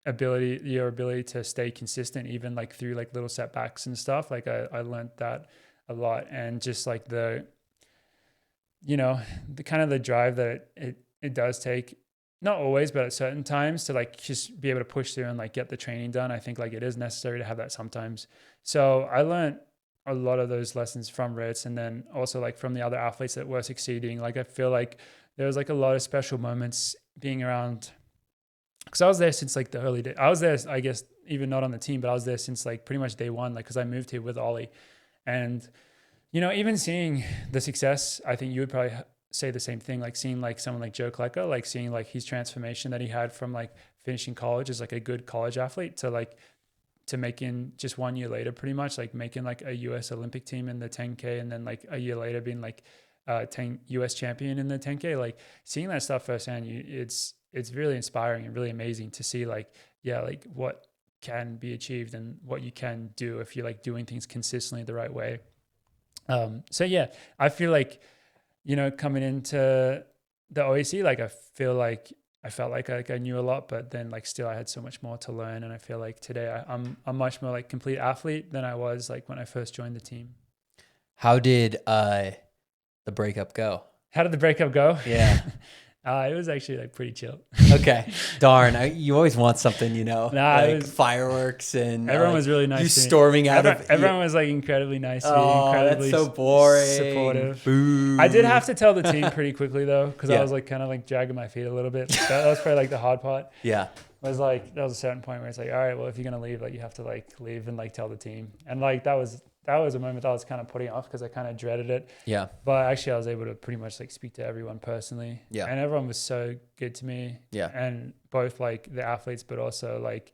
Speaker 2: your ability to stay consistent, even like through like little setbacks and stuff. Like I learned that a lot. And just like the, you know, the kind of the drive that it does take not always, but at certain times to like just be able to push through and like get the training done. I think like it is necessary to have that sometimes. So I learned a lot of those lessons from Ritz, and then also like from the other athletes that were succeeding. Like I feel like there was like a lot of special moments being around, because I was there since like the early days. I was there, I guess, even not on the team, but I was there since like pretty much day one, like because I moved here with Ollie. And, you know, even seeing the success, I think you would probably say the same thing, like seeing like someone like Joe Klecko, like seeing like his transformation that he had from like finishing college as like a good college athlete to like to making just 1 year later, pretty much like making like a US Olympic team in the 10K, and then like a year later being like 10 US champion in the 10K. Like seeing that stuff firsthand, it's really inspiring and really amazing to see like, yeah, like what can be achieved and what you can do if you're like doing things consistently the right way. So yeah, I feel like, you know, coming into the OAC, like I felt like I knew a lot, but then like still I had so much more to learn. And I feel like today I'm a much more like complete athlete than I was like when I first joined the team.
Speaker 1: How did the breakup go?
Speaker 2: How did the breakup go?
Speaker 1: Yeah.
Speaker 2: It was actually like pretty chill.
Speaker 1: Okay. Darn. You always want something, you know,
Speaker 2: Nah,
Speaker 1: like fireworks and
Speaker 2: everyone was really nice.
Speaker 1: You storming out of
Speaker 2: everyone was like incredibly nice to me,
Speaker 1: Oh,
Speaker 2: incredibly
Speaker 1: that's so boring.
Speaker 2: supportive.
Speaker 1: Boo.
Speaker 2: I did have to tell the team pretty quickly though, because I was like kind of like dragging my feet a little bit. That was probably like the hard part.
Speaker 1: Yeah.
Speaker 2: Was like, there was a certain point where it's like, all right, well, if you're gonna leave, like you have to like leave and like tell the team. And like that was a moment that I was kind of putting off because I kind of dreaded it.
Speaker 1: Yeah.
Speaker 2: But actually I was able to pretty much like speak to everyone personally.
Speaker 1: Yeah.
Speaker 2: And everyone was so good to me.
Speaker 1: Yeah.
Speaker 2: And both like the athletes, but also like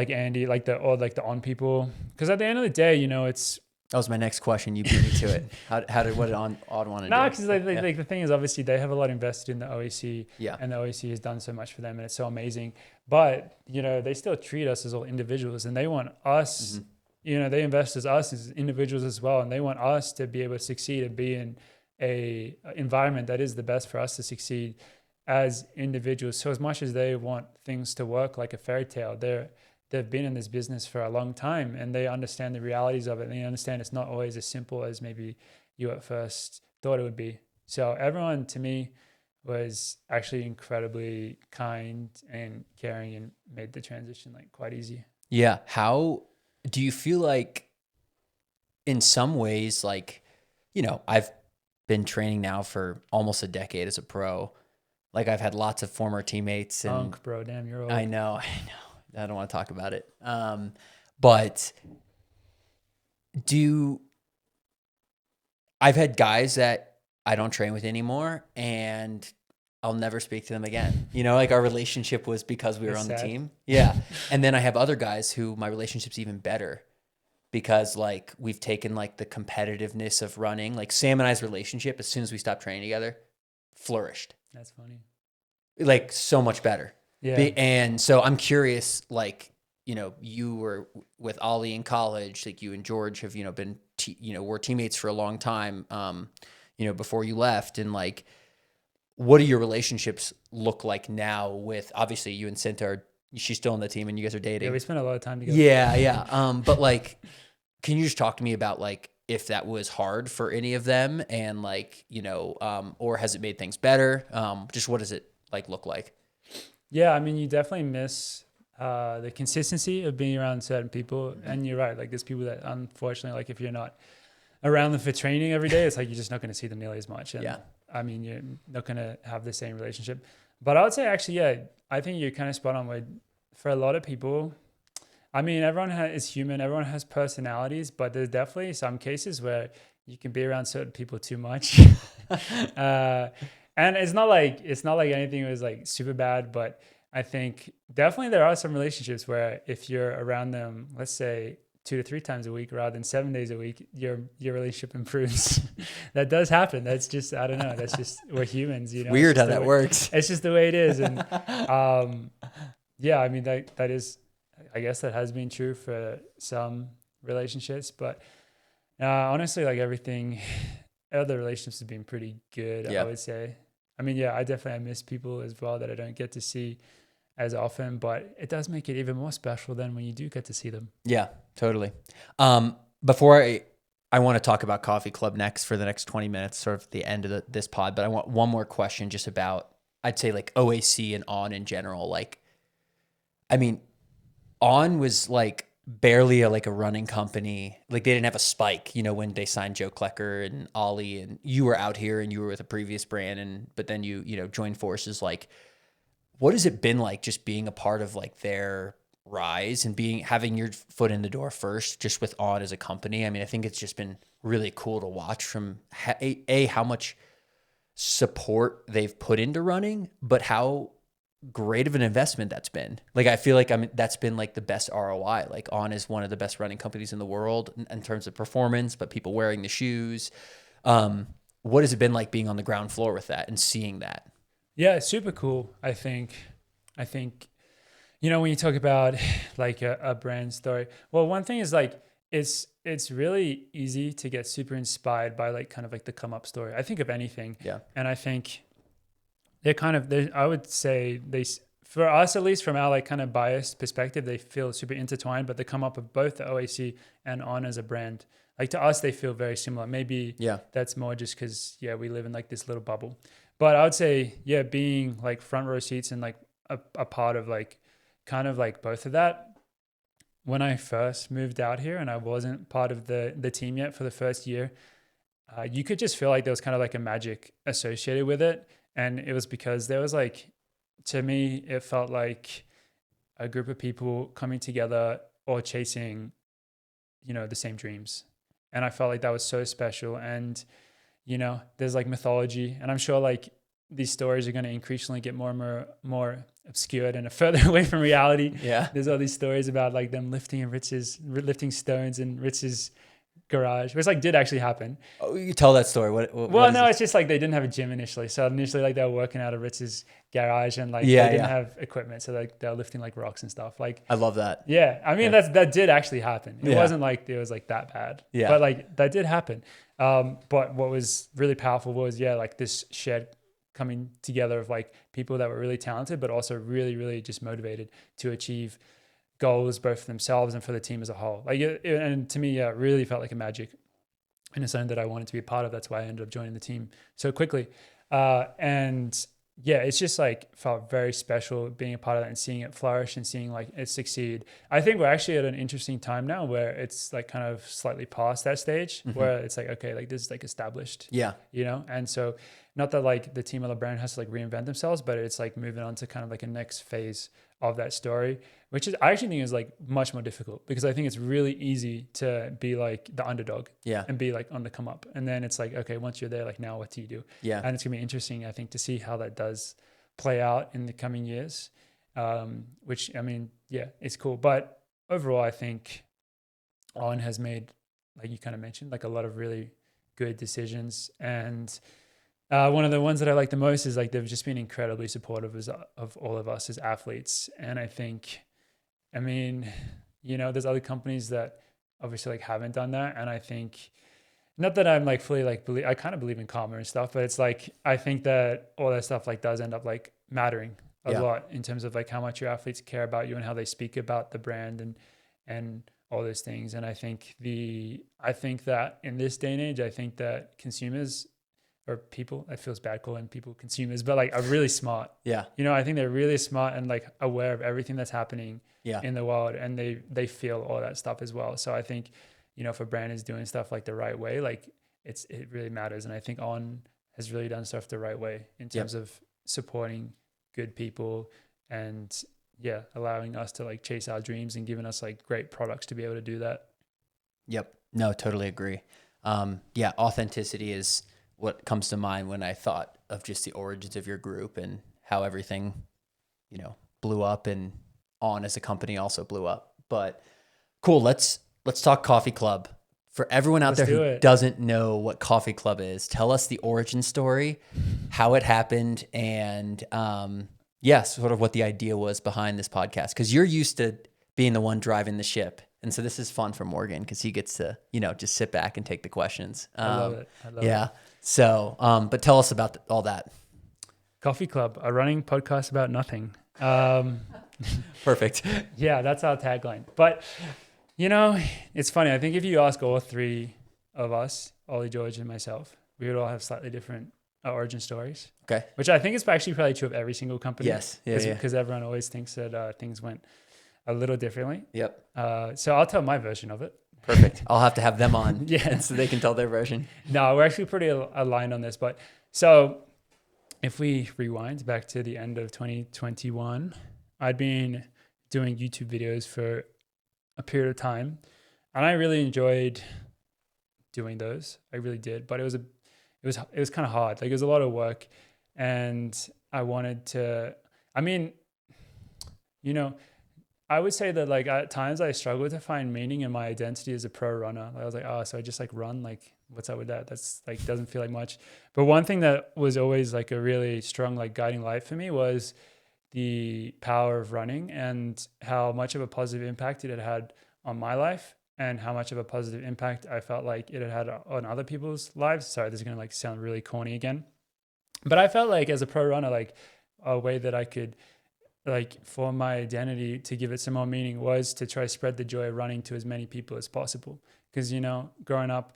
Speaker 2: Andy, like the on people. Because at the end of the day, you know, it's,
Speaker 1: that was my next question. You beat me to it. What did Odd want to do?
Speaker 2: No, because like the thing is, obviously they have a lot invested in the OAC,
Speaker 1: Yeah.
Speaker 2: and the OAC has done so much for them, and it's so amazing. But you know, they still treat us as all individuals, and they want us. You know, they invest as us as individuals as well, and they want us to be able to succeed and be in a environment that is the best for us to succeed as individuals. So as much as they want things to work like a fairy tale, they've been in this business for a long time, and they understand the realities of it. And they understand it's not always as simple as maybe you at first thought it would be. So everyone to me was actually incredibly kind and caring and made the transition like quite easy.
Speaker 1: Yeah. How do you feel like in some ways, like, you know, I've been training now for almost a decade as a pro. Like I've had lots of former teammates and
Speaker 2: bro, damn, you're old.
Speaker 1: I know. I don't want to talk about it. But I've had guys that I don't train with anymore and I'll never speak to them again. You know, like our relationship was because we were on the team. Yeah. And then I have other guys who my relationship's even better because like we've taken like the competitiveness of running. Like Sam and I's relationship, as soon as we stopped training together, flourished.
Speaker 2: That's funny.
Speaker 1: Like so much better.
Speaker 2: Yeah.
Speaker 1: And so I'm curious, like, you know, you were with Ollie in college, like you and George have, you know, been, were teammates for a long time, you know, before you left. And like, what do your relationships look like now with, obviously you and Cinta she's still on the team and you guys are dating.
Speaker 2: Yeah, we spent a lot of time together.
Speaker 1: Yeah. But like, can you just talk to me about like, if that was hard for any of them and like, you know, or has it made things better? Just what does it like look like?
Speaker 2: Yeah, I mean, you definitely miss the consistency of being around certain people. Mm-hmm. And you're right. Like there's people that unfortunately, like if you're not around them for training every day, it's like you're just not going to see them nearly as much. And
Speaker 1: yeah.
Speaker 2: I mean, you're not going to have the same relationship. But I would say actually, yeah, I think you're kind of spot on with, for a lot of people, I mean, everyone is human. Everyone has personalities, but there's definitely some cases where you can be around certain people too much. And it's not like anything was like super bad, but I think definitely there are some relationships where if you're around them, let's say 2 to 3 times a week rather than 7 days a week, your relationship improves. That does happen. That's just, I don't know. That's just, we're humans, you know.
Speaker 1: Weird how that works.
Speaker 2: It's just the way it is. And yeah, I mean, that is, I guess that has been true for some relationships, but honestly, like everything, other relationships have been pretty good, I would say. I mean, yeah, I miss people as well that I don't get to see as often, but it does make it even more special than when you do get to see them.
Speaker 1: Yeah, totally. Before I want to talk about Coffee Club next for the next 20 minutes, sort of the end of this pod, but I want one more question just about I'd say like OAC and On in general, like, I mean, On was like barely like a running company. Like they didn't have a spike, when they signed Joe Klecker and Ollie, and you were out here and you were with a previous brand, but then you joined forces. Like, what has it been like just being a part of like their rise and having your foot in the door first, just with On as a company? I mean, I think it's just been really cool to watch from how much support they've put into running, but how great of an investment that's been. Like, I feel like that's been like the best ROI. Like, On is one of the best running companies in the world in terms of performance, but people wearing the shoes. What has it been like being on the ground floor with that and seeing that?
Speaker 2: Yeah, it's super cool. I think, when you talk about like a brand story, well, one thing is like, it's really easy to get super inspired by like kind of like the come up story. I think of anything.
Speaker 1: Yeah.
Speaker 2: And I think I would say for us, at least from our like kind of biased perspective, they feel super intertwined, but the come up of both the OAC and On as a brand, like to us, they feel very similar. Maybe that's more just because, we live in like this little bubble. But I would say, being like front row seats and like a part of like kind of like both of that. When I first moved out here and I wasn't part of the team yet for the first year, you could just feel like there was kind of like a magic associated with it. And it was because there was like, to me, it felt like a group of people coming together or chasing, the same dreams. And I felt like that was so special. And, there's like mythology, and I'm sure like these stories are going to increasingly get more and more obscured and further away from reality.
Speaker 1: Yeah.
Speaker 2: There's all these stories about like them lifting stones in Ritz's garage, which like did actually happen.
Speaker 1: Oh, you tell that story. What
Speaker 2: It's just like they didn't have a gym initially. So initially like they were working out of Ritz's garage and like they didn't have equipment. So like they were lifting like rocks and stuff. Like,
Speaker 1: I love that.
Speaker 2: Yeah. I mean, that did actually happen. It wasn't like it was like that bad, but like that did happen. But what was really powerful was, like this shared coming together of like people that were really talented, but also really, really just motivated to achieve goals, both for themselves and for the team as a whole. Like, and to me, it really felt like a magic, and it's something that I wanted to be a part of. That's why I ended up joining the team so quickly. It's just like felt very special being a part of that and seeing it flourish and seeing like it succeed. I think we're actually at an interesting time now where it's like kind of slightly past that stage where it's like, okay, like this is like established, and so not that like the team or the brand has to like reinvent themselves, but it's like moving on to kind of like a next phase of that story, which is, I actually think is like much more difficult, because I think it's really easy to be like the underdog and be like on the come up. And then it's like, okay, once you're there, like now what do you do? Yeah. And it's gonna be interesting, I think, to see how that does play out in the coming years. Which, I mean, it's cool. But overall, I think On has made, like you kind of mentioned, like a lot of really good decisions. And one of the ones that I like the most is like they've just been incredibly supportive of all of us as athletes. And I think, I mean, there's other companies that obviously like haven't done that. And I think, not that I'm like fully like I kind of believe in karma and stuff, but it's like I think that all that stuff like does end up like mattering a lot in terms of like how much your athletes care about you and how they speak about the brand and all those things. And I think that in this day and age, I think that consumers or people, it feels bad calling people consumers, but like are really smart. Yeah. I think they're really smart and like aware of everything that's happening in the world, and they feel all that stuff as well. So I think, if a brand is doing stuff like the right way, like it really matters. And I think On has really done stuff the right way in terms of supporting good people and allowing us to like chase our dreams and giving us like great products to be able to do that. Yep.
Speaker 1: No, totally agree. Authenticity is what comes to mind when I thought of just the origins of your group and how everything, blew up, and On as a company also blew up. But cool. Let's talk Coffee Club. For everyone out there who doesn't know what Coffee Club is, tell us the origin story, how it happened, and sort of what the idea was behind this podcast. Because you're used to being the one driving the ship. And so this is fun for Morgan because he gets to, just sit back and take the questions.
Speaker 2: I love it.
Speaker 1: So, but tell us about all that.
Speaker 2: Coffee Club, a running podcast about nothing.
Speaker 1: Perfect.
Speaker 2: Yeah, that's our tagline. But, it's funny. I think if you ask all three of us, Ollie, George, and myself, we would all have slightly different origin stories.
Speaker 1: Okay.
Speaker 2: Which I think is actually probably true of every single company.
Speaker 1: Yes. Yeah.
Speaker 2: Because everyone always thinks that things went a little differently.
Speaker 1: Yep.
Speaker 2: So I'll tell my version of it.
Speaker 1: Perfect. I'll have to have them on.
Speaker 2: Yeah.
Speaker 1: So they can tell their version.
Speaker 2: No, we're actually pretty aligned on this. But so if we rewind back to the end of 2021, I'd been doing YouTube videos for a period of time, and I really enjoyed doing those. I really did, but it was kind of hard. Like, it was a lot of work, and I wanted to, I mean, you know, I would say that like at times I struggled to find meaning in my identity as a pro runner. I was like, oh, so I just like run, like what's up with that? That's like, doesn't feel like much. But one thing that was always like a really strong like guiding light for me was the power of running and how much of a positive impact it had had on my life and how much of a positive impact I felt like it had had on other people's lives. Sorry, this is going to like sound really corny again. But I felt like as a pro runner, like a way that I could like form my identity to give it some more meaning was to try to spread the joy of running to as many people as possible. Because, you know, growing up,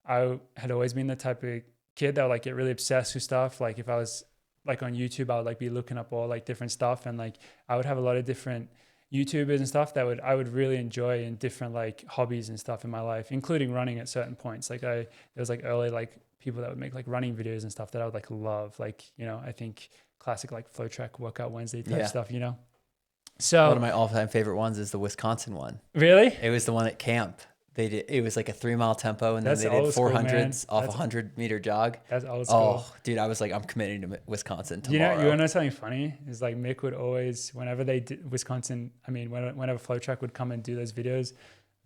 Speaker 2: I had always been the type of kid that would like get really obsessed with stuff. Like if I was like on YouTube, I would like be looking up all like different stuff, and like I would have a lot of different YouTubers and stuff that I would really enjoy in different like hobbies and stuff in my life, including running at certain points. Like there was like early like people that would make like running videos and stuff that I would like love. Like, you know, I think classic like Flow Track Workout Wednesday type stuff, you know? So
Speaker 1: one of my all-time favorite ones is the Wisconsin one.
Speaker 2: Really?
Speaker 1: It was the one at camp. They did, it was like a 3-mile tempo, and then they did 400s off a 100-meter jog.
Speaker 2: That's old school.
Speaker 1: Oh, dude, I was like, I'm committing to Wisconsin tomorrow.
Speaker 2: You want to know something funny? Is like Mick would always, whenever they did Wisconsin, I mean, whenever Flow Track would come and do those videos,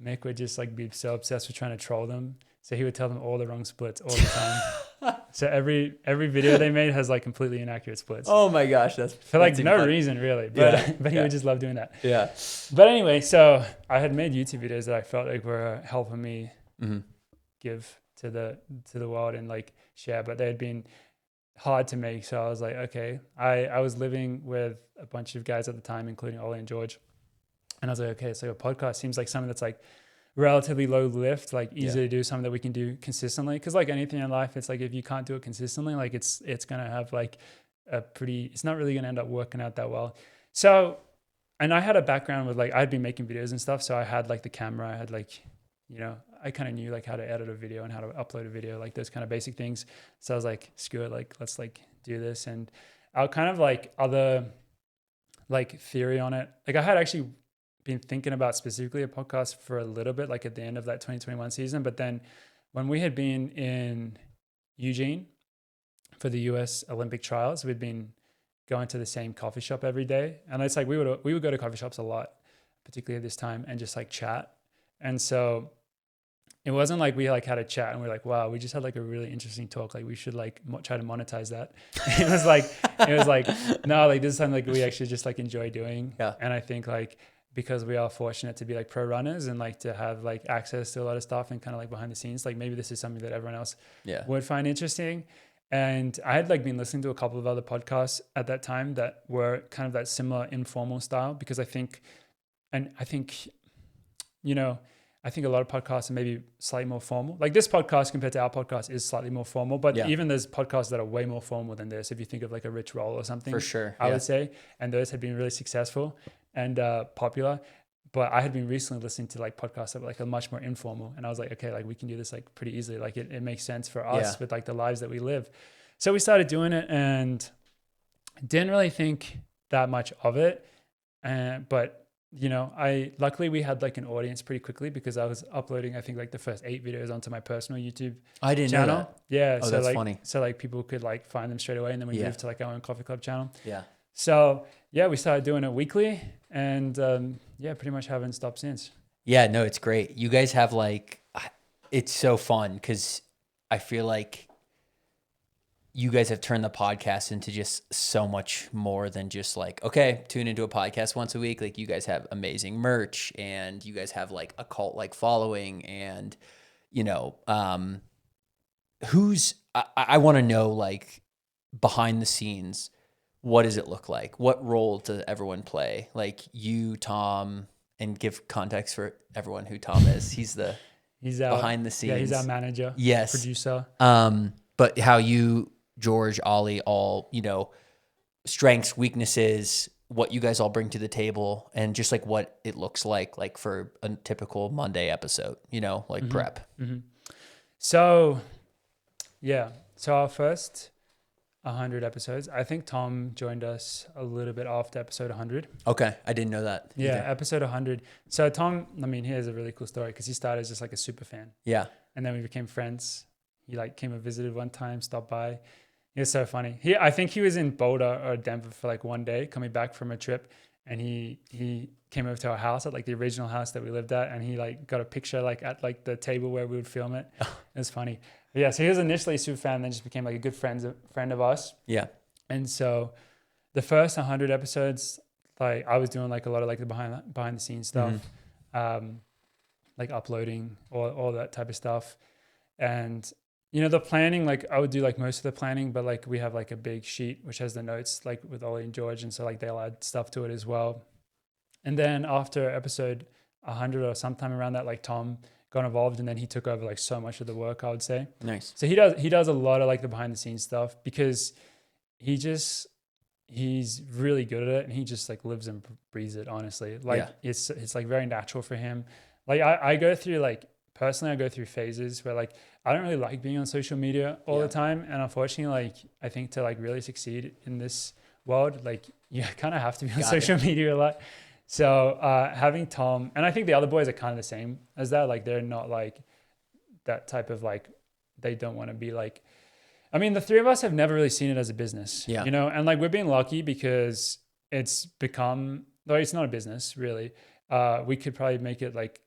Speaker 2: Mick would just like be so obsessed with trying to troll them. So he would tell them all the wrong splits all the time. So every video they made has like completely inaccurate splits.
Speaker 1: Oh my gosh, that's
Speaker 2: for like
Speaker 1: that's
Speaker 2: no reason really, but he would just love doing that.
Speaker 1: Yeah.
Speaker 2: But anyway, so I had made YouTube videos that I felt like were helping me give to the world and like share, but they had been hard to make. So I was like, okay, I was living with a bunch of guys at the time, including Ollie and George, and I was like, okay, so a podcast seems like something that's like relatively low lift, like easy to do, something that we can do consistently. Because like anything in life, it's like if you can't do it consistently, like it's gonna have like it's not really gonna end up working out that well. So, and I had a background with like I'd been making videos and stuff, so I had like the camera, I had like, you know, I kind of knew like how to edit a video and how to upload a video, like those kind of basic things. So I was like, screw it, like let's like do this. And I'll kind of like other like theory on it. Like I had actually been thinking about specifically a podcast for a little bit, like at the end of that 2021 season. But then when we had been in Eugene for the US Olympic trials, we'd been going to the same coffee shop every day. And it's like, we would go to coffee shops a lot, particularly at this time, and just like chat. And so it wasn't like we like had a chat and we're like, wow, we just had like a really interesting talk. Like we should like try to monetize that. it was like, no, like this is something like we actually just like enjoy doing.
Speaker 1: Yeah.
Speaker 2: And I think like, because we are fortunate to be like pro runners and like to have like access to a lot of stuff and kind of like behind the scenes, like maybe this is something that everyone else would find interesting. And I had like been listening to a couple of other podcasts at that time that were kind of that similar informal style, because I think, you know, I think a lot of podcasts are maybe slightly more formal. Like this podcast compared to our podcast is slightly more formal, but even there's podcasts that are way more formal than this. If you think of like a Rich Roll or something,
Speaker 1: for sure,
Speaker 2: I would say, and those had been really successful and popular. But I had been recently listening to like podcasts that were like a much more informal, and I was like, okay, like we can do this like pretty easily. Like it makes sense for us with like the lives that we live. So we started doing it and didn't really think that much of it. But you know, luckily we had like an audience pretty quickly because I was uploading, I think like the first 8 videos onto my personal YouTube
Speaker 1: I didn't
Speaker 2: channel.
Speaker 1: know that.
Speaker 2: Yeah.
Speaker 1: Oh,
Speaker 2: so
Speaker 1: that's
Speaker 2: like,
Speaker 1: funny.
Speaker 2: So like people could like find them straight away, and then we moved to like our own coffee club channel.
Speaker 1: Yeah.
Speaker 2: So yeah, we started doing it weekly, and pretty much haven't stopped since.
Speaker 1: Yeah, no, it's great. You guys have like, it's so fun because I feel like you guys have turned the podcast into just so much more than just like, okay, tune into a podcast once a week. Like you guys have amazing merch, and you guys have like a cult like following, and you know, I want to know like behind the scenes, what does it look like? What role does everyone play? Like you, Tom, and give context for everyone who Tom is. He's behind the scenes.
Speaker 2: Yeah, he's our manager.
Speaker 1: Yes.
Speaker 2: Producer.
Speaker 1: But how you George, Ollie, all, you know, strengths, weaknesses, what you guys all bring to the table, and just like what it looks like for a typical Monday episode, you know, like prep.
Speaker 2: So yeah, so our first 100 episodes, I think Tom joined us a little bit after episode 100.
Speaker 1: Okay. I didn't know that.
Speaker 2: Yeah,
Speaker 1: either.
Speaker 2: episode 100. So Tom, I mean, he has a really cool story because he started as just like a super fan.
Speaker 1: Yeah.
Speaker 2: And then we became friends. He like came and visited one time, stopped by. It was so funny. I think he was in Boulder or Denver for like one day coming back from a trip. And he came over to our house at like the original house that we lived at. And he like got a picture like at like the table where we would film it. It was funny. But yeah, so he was initially a super fan, then just became like a good friend of us.
Speaker 1: Yeah.
Speaker 2: And so the first 100 episodes, like I was doing like a lot of like the behind the scenes stuff, like uploading, all that type of stuff. And, you know, the planning, like I would do like most of the planning, but like we have like a big sheet which has the notes like with Ollie and George. And so like they'll add stuff to it as well. And then after episode 100 or sometime around that, like Tom got involved and then he took over like so much of the work, I would say.
Speaker 1: Nice.
Speaker 2: So he does a lot of like the behind the scenes stuff because he's really good at it and he just like lives and breathes it, honestly. Like it's like very natural for him. Like I go through like, personally, I go through phases where like, I don't really like being on social media all the time. And unfortunately, like I think to like really succeed in this world, like you kind of have to be on social media a lot. So having Tom, and I think the other boys are kind of the same as that. Like they're not like that type of like, they don't want to be like, I mean, the three of us have never really seen it as a business, you know, and like we're being lucky because it's become, though it's not a business really. We could probably make it like,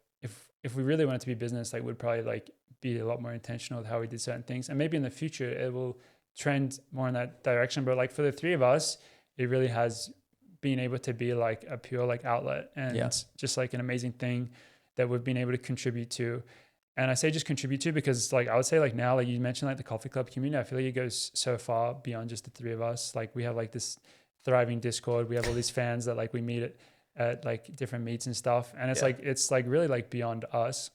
Speaker 2: if we really want it to be business, like we'd probably like be a lot more intentional with how we did certain things. And maybe in the future it will trend more in that direction. But like for the three of us, it really has been able to be like a pure like outlet and it's just like an amazing thing that we've been able to contribute to. And I say just contribute to because like I would say like now, like you mentioned like the coffee club community, I feel like it goes so far beyond just the three of us. Like we have like this thriving Discord. We have all these fans that like we meet at like different meets and stuff. And it's like really like beyond us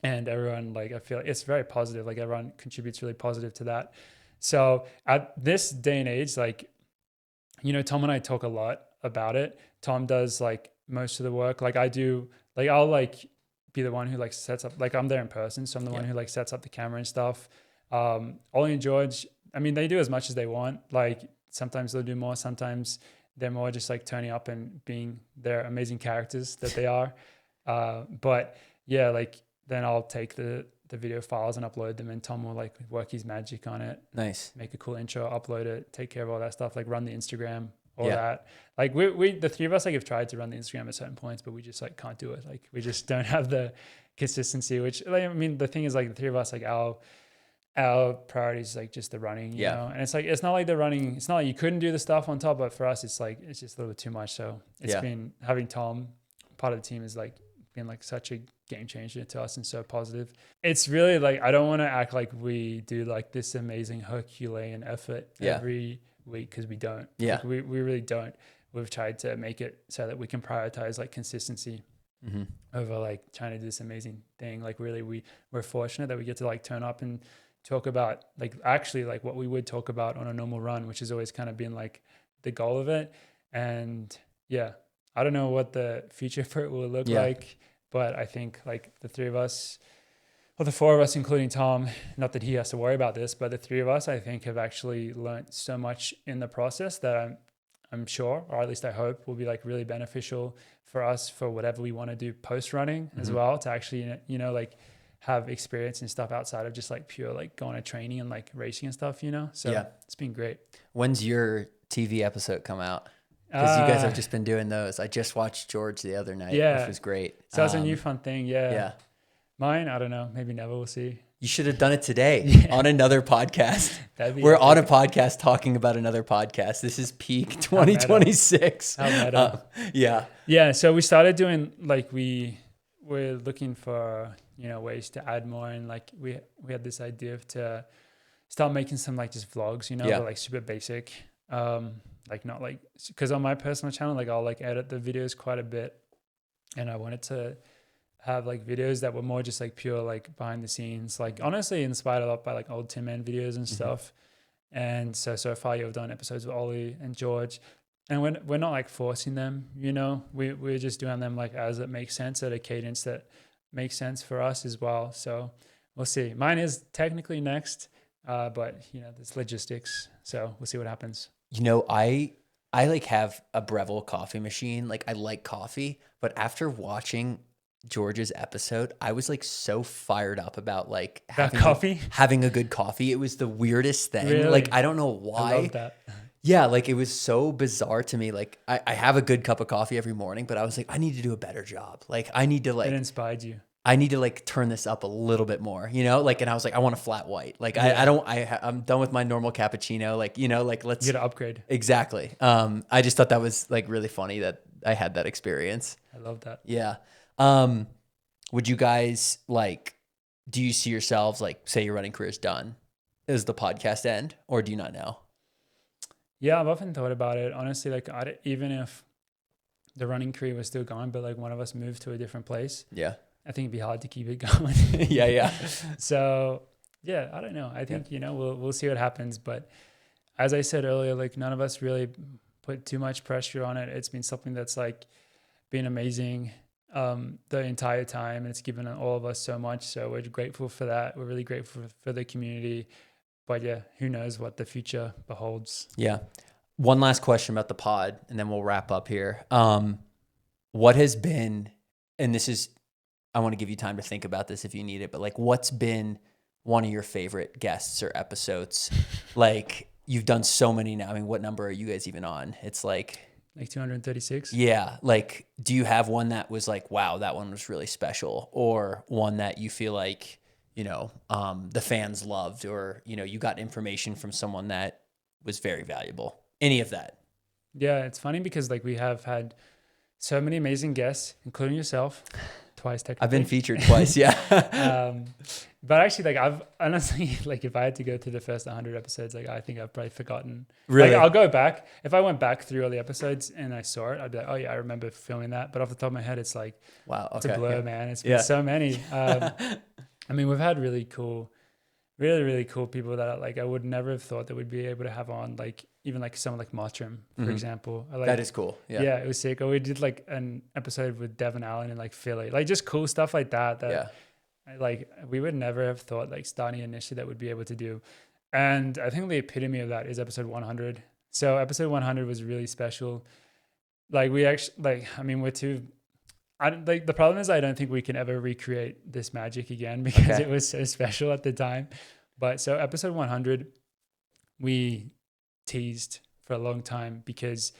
Speaker 2: and everyone, like I feel like it's very positive. Like everyone contributes really positive to that. So at this day and age, like, you know, Tom and I talk a lot about it. Tom does like most of the work. Like I do, like I'll like be the one who like sets up, like I'm there in person. So I'm the one who like sets up the camera and stuff. Ollie and George, I mean, they do as much as they want. Like sometimes they'll do more. Sometimes they're more just like turning up and being their amazing characters that they are. But yeah, like then I'll take the video files and upload them and Tom will like work his magic on it.
Speaker 1: Nice.
Speaker 2: Make a cool intro, upload it, take care of all that stuff, like run the Instagram, all that. Like we the three of us like have tried to run the Instagram at certain points, but we just like can't do it. Like we just don't have the consistency, which like, I mean, the thing is like the three of us, like our priority is like just the running, you know? And it's like, it's not like the running, it's not like you couldn't do the stuff on top, but for us, it's like, it's just a little bit too much. So it's been having Tom part of the team is like been like such a game changer to us and so positive. It's really like, I don't want to act like we do like this amazing Herculean effort every week because we don't. Like we really don't. We've tried to make it so that we can prioritize like consistency over like trying to do this amazing thing. Like really we're fortunate that we get to like turn up and talk about like actually like what we would talk about on a normal run, which has always kind of been like the goal of it. And I don't know what the future for it will look like, but I think like the three of us, or the four of us, including Tom, not that he has to worry about this, but the three of us, I think have actually learned so much in the process that I'm sure, or at least I hope, will be like really beneficial for us for whatever we want to do post running as well, to actually, you know, like have experience and stuff outside of just like pure, like going to training and like racing and stuff, you know? So it's been great.
Speaker 1: When's your TV episode come out? Because you guys have just been doing those. I just watched George the other night, which was great.
Speaker 2: So that's a new fun thing. Yeah. Mine, I don't know. Maybe never. We'll see.
Speaker 1: You should have done it today on another podcast. We're on a podcast talking about another podcast. This is peak 2026.
Speaker 2: How meta. Yeah. So we started doing like we're looking for, you know, ways to add more, and like we had this idea to start making some like just vlogs, you know, but like super basic. Like not like, because on my personal channel, like I'll like edit the videos quite a bit, and I wanted to have like videos that were more just like pure like behind the scenes, like honestly inspired a lot by like old Tin Man videos and stuff. And so far you've done episodes with Ollie and George, and we're not like forcing them, we're just doing them like as it makes sense at a cadence that makes sense for us as well. So we'll see. Mine is technically next, but there's logistics. So we'll see what happens.
Speaker 1: I like have a Breville coffee machine. Like I like coffee, but after watching George's episode, I was like so fired up about like having a good coffee. It was the weirdest thing.
Speaker 2: Really?
Speaker 1: Like I don't know why.
Speaker 2: I love that.
Speaker 1: Yeah, like it was so bizarre to me. Like I have a good cup of coffee every morning, but I was like, I need to do a better job. Like I need to like.
Speaker 2: It inspired you.
Speaker 1: I need to like turn this up a little bit more, like, and I was like, I want a flat white. Like, I'm done with my normal cappuccino. Like, like let's
Speaker 2: get an upgrade.
Speaker 1: Exactly. I just thought that was like really funny that I had that experience.
Speaker 2: I love that.
Speaker 1: Yeah. Would you guys do you see yourselves like, say your running career is done? Does the podcast end or do you not know?
Speaker 2: Yeah, I've often thought about it. Honestly, like even if the running career was still going, but like one of us moved to a different place.
Speaker 1: Yeah.
Speaker 2: I think it'd be hard to keep it going.
Speaker 1: Yeah.
Speaker 2: So yeah, I don't know. I think, we'll see what happens. But as I said earlier, like none of us really put too much pressure on it. It's been something that's like been amazing the entire time. And it's given all of us so much. So we're grateful for that. We're really grateful for the community. But yeah, who knows what the future beholds.
Speaker 1: Yeah. One last question about the pod and then we'll wrap up here. What has been, and this is, I want to give you time to think about this if you need it, but like what's been one of your favorite guests or episodes? Like you've done so many now. I mean, what number are you guys even on? It's like
Speaker 2: 236.
Speaker 1: Yeah. Like, do you have one that was like, wow, that one was really special, or one that you feel like, the fans loved, or, you got information from someone that was very valuable? Any of that?
Speaker 2: Yeah. It's funny because like we have had so many amazing guests, including yourself. Twice technically.
Speaker 1: I've been featured twice, yeah.
Speaker 2: But actually, like I've honestly, like if I had to go through the first 100 episodes, like I think I've probably forgotten.
Speaker 1: Really?
Speaker 2: Like I'll go back. If I went back through all the episodes and I saw it, I'd be like, oh yeah, I remember filming that. But off the top of my head, it's like,
Speaker 1: wow, okay,
Speaker 2: it's a blur, man. It's been so many. I mean, we've had really cool people that like I would never have thought that we'd be able to have on, like even like someone like Mottram, for example.
Speaker 1: That is cool.
Speaker 2: Yeah, it was sick. Or we did like an episode with Devon Allen in like Philly, like just cool stuff like that. Like we would never have thought like starting initially that would be able to do. And I think the epitome of that is episode 100. So episode 100 was really special. Like we actually the problem is I don't think we can ever recreate this magic again because it was so special at the time. But so episode 100, we teased for a long time because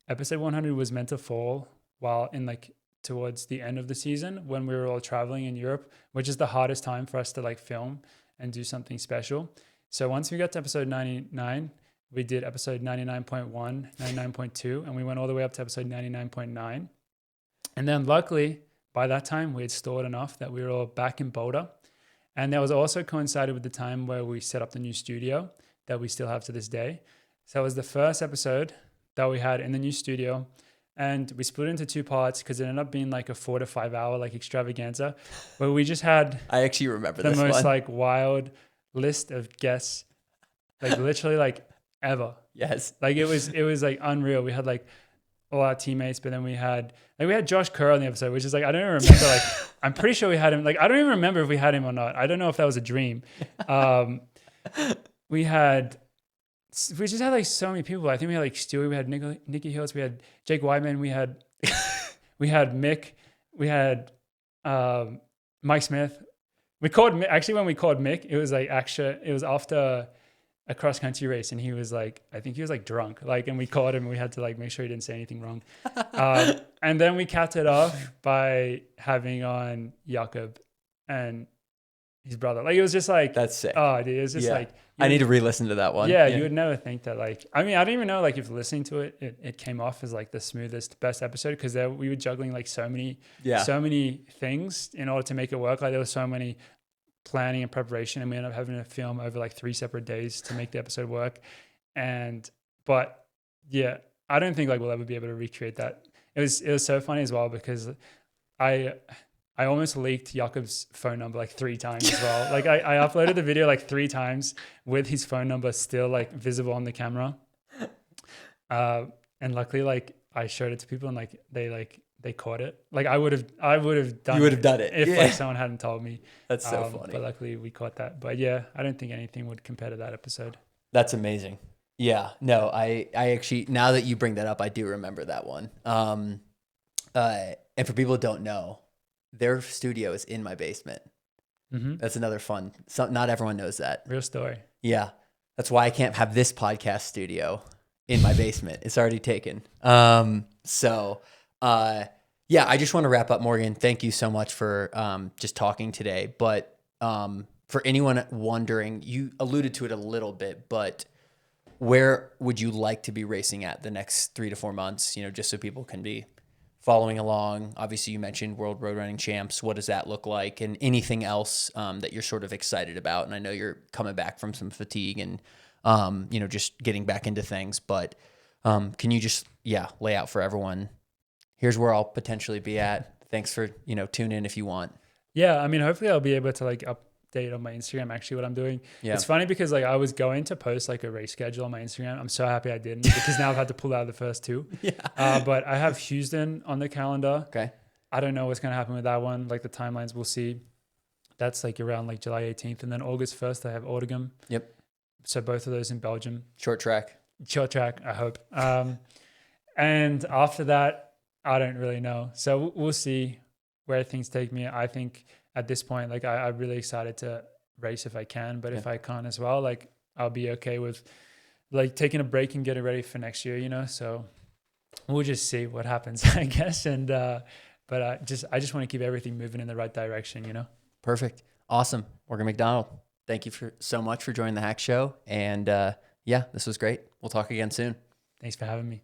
Speaker 2: episode 100 was meant to fall while in like towards the end of the season when we were all traveling in Europe, which is the hardest time for us to like film and do something special. So once we got to episode 99, we did episode 99.1, 99.2, and we went all the way up to episode 99.9. And then luckily by that time we had stored enough that we were all back in Boulder. And that was also coincided with the time where we set up the new studio that we still have to this day. So it was the first episode that we had in the new studio, and we split it into two parts because it ended up being like a 4 to 5 hour like extravaganza where we just had
Speaker 1: I actually remember
Speaker 2: the
Speaker 1: this
Speaker 2: most
Speaker 1: one.
Speaker 2: like wild list of guests, like literally like ever.
Speaker 1: Yes.
Speaker 2: Like it was like unreal. We had like all our teammates, but then we had Josh Kerr on the episode, which is like, I don't even remember, like, I'm pretty sure we had him. Like, I don't even remember if we had him or not. I don't know if that was a dream. We just had like so many people. I think we had like Stewie, we had Nikki Hills, we had Jake Wyman, we had Mick, we had Mike Smith. When we called Mick, it was like it was after a cross country race, and he was like, I think he was like drunk, like, and we called him and we had to like make sure he didn't say anything wrong. And then we capped it off by having on Jakob and his brother. Like it was just like,
Speaker 1: that's sick.
Speaker 2: Oh, dude, it was just like,
Speaker 1: I need to re-listen to that one.
Speaker 2: Yeah, you would never think that. Like, I mean, I don't even know like if listening to it, it came off as like the smoothest, best episode because we were juggling like so many things in order to make it work. Like there was so many planning and preparation, and we ended up having to film over like 3 separate days to make the episode work. But yeah, I don't think like we'll ever be able to recreate that. It was so funny as well because I I almost leaked Jakob's phone number like 3 times as well. Like I uploaded the video like 3 times with his phone number still like visible on the camera. And luckily like I showed it to people and like they caught it. Like I would have done
Speaker 1: You would have done it
Speaker 2: if like someone hadn't told me.
Speaker 1: That's so funny.
Speaker 2: But luckily we caught that. But yeah, I don't think anything would compare to that episode.
Speaker 1: That's amazing. Yeah, no, I actually, now that you bring that up, I do remember that one. And for people who don't know, their studio is in my basement.
Speaker 2: Mm-hmm.
Speaker 1: That's another fun. Not everyone knows that.
Speaker 2: Real story.
Speaker 1: Yeah. That's why I can't have this podcast studio in my basement. It's already taken. Yeah, I just want to wrap up, Morgan. Thank you so much for just talking today. But for anyone wondering, you alluded to it a little bit, but where would you like to be racing at the next 3 to 4 months? You know, just so people can be following along. Obviously, you mentioned World Road Running Champs. What does that look like? And anything else that you're sort of excited about? And I know you're coming back from some fatigue and, you know, just getting back into things. But can you just, lay out for everyone, here's where I'll potentially be at. Thanks for, tune in if you want.
Speaker 2: Yeah, I mean, hopefully I'll be able to like update on my Instagram actually what I'm doing. Yeah. It's funny because like I was going to post like a race schedule on my Instagram. I'm so happy I didn't because now I've had to pull out the first 2. Yeah. But I have Houston on the calendar.
Speaker 1: Okay.
Speaker 2: I don't know what's going to happen with that one. Like the timelines we'll see. That's like around like July 18th. And then August 1st, I have Oregon.
Speaker 1: Yep.
Speaker 2: So both of those in Belgium.
Speaker 1: Short track,
Speaker 2: I hope. And after that, I don't really know. So we'll see where things take me. I think at this point, like I'm really excited to race if I can, but if I can't as well, like I'll be okay with like taking a break and getting ready for next year, So we'll just see what happens, I guess. And, but I just want to keep everything moving in the right direction,
Speaker 1: Perfect. Awesome. Morgan McDonald, thank you so much for joining the Hack Show. And this was great. We'll talk again soon.
Speaker 2: Thanks for having me.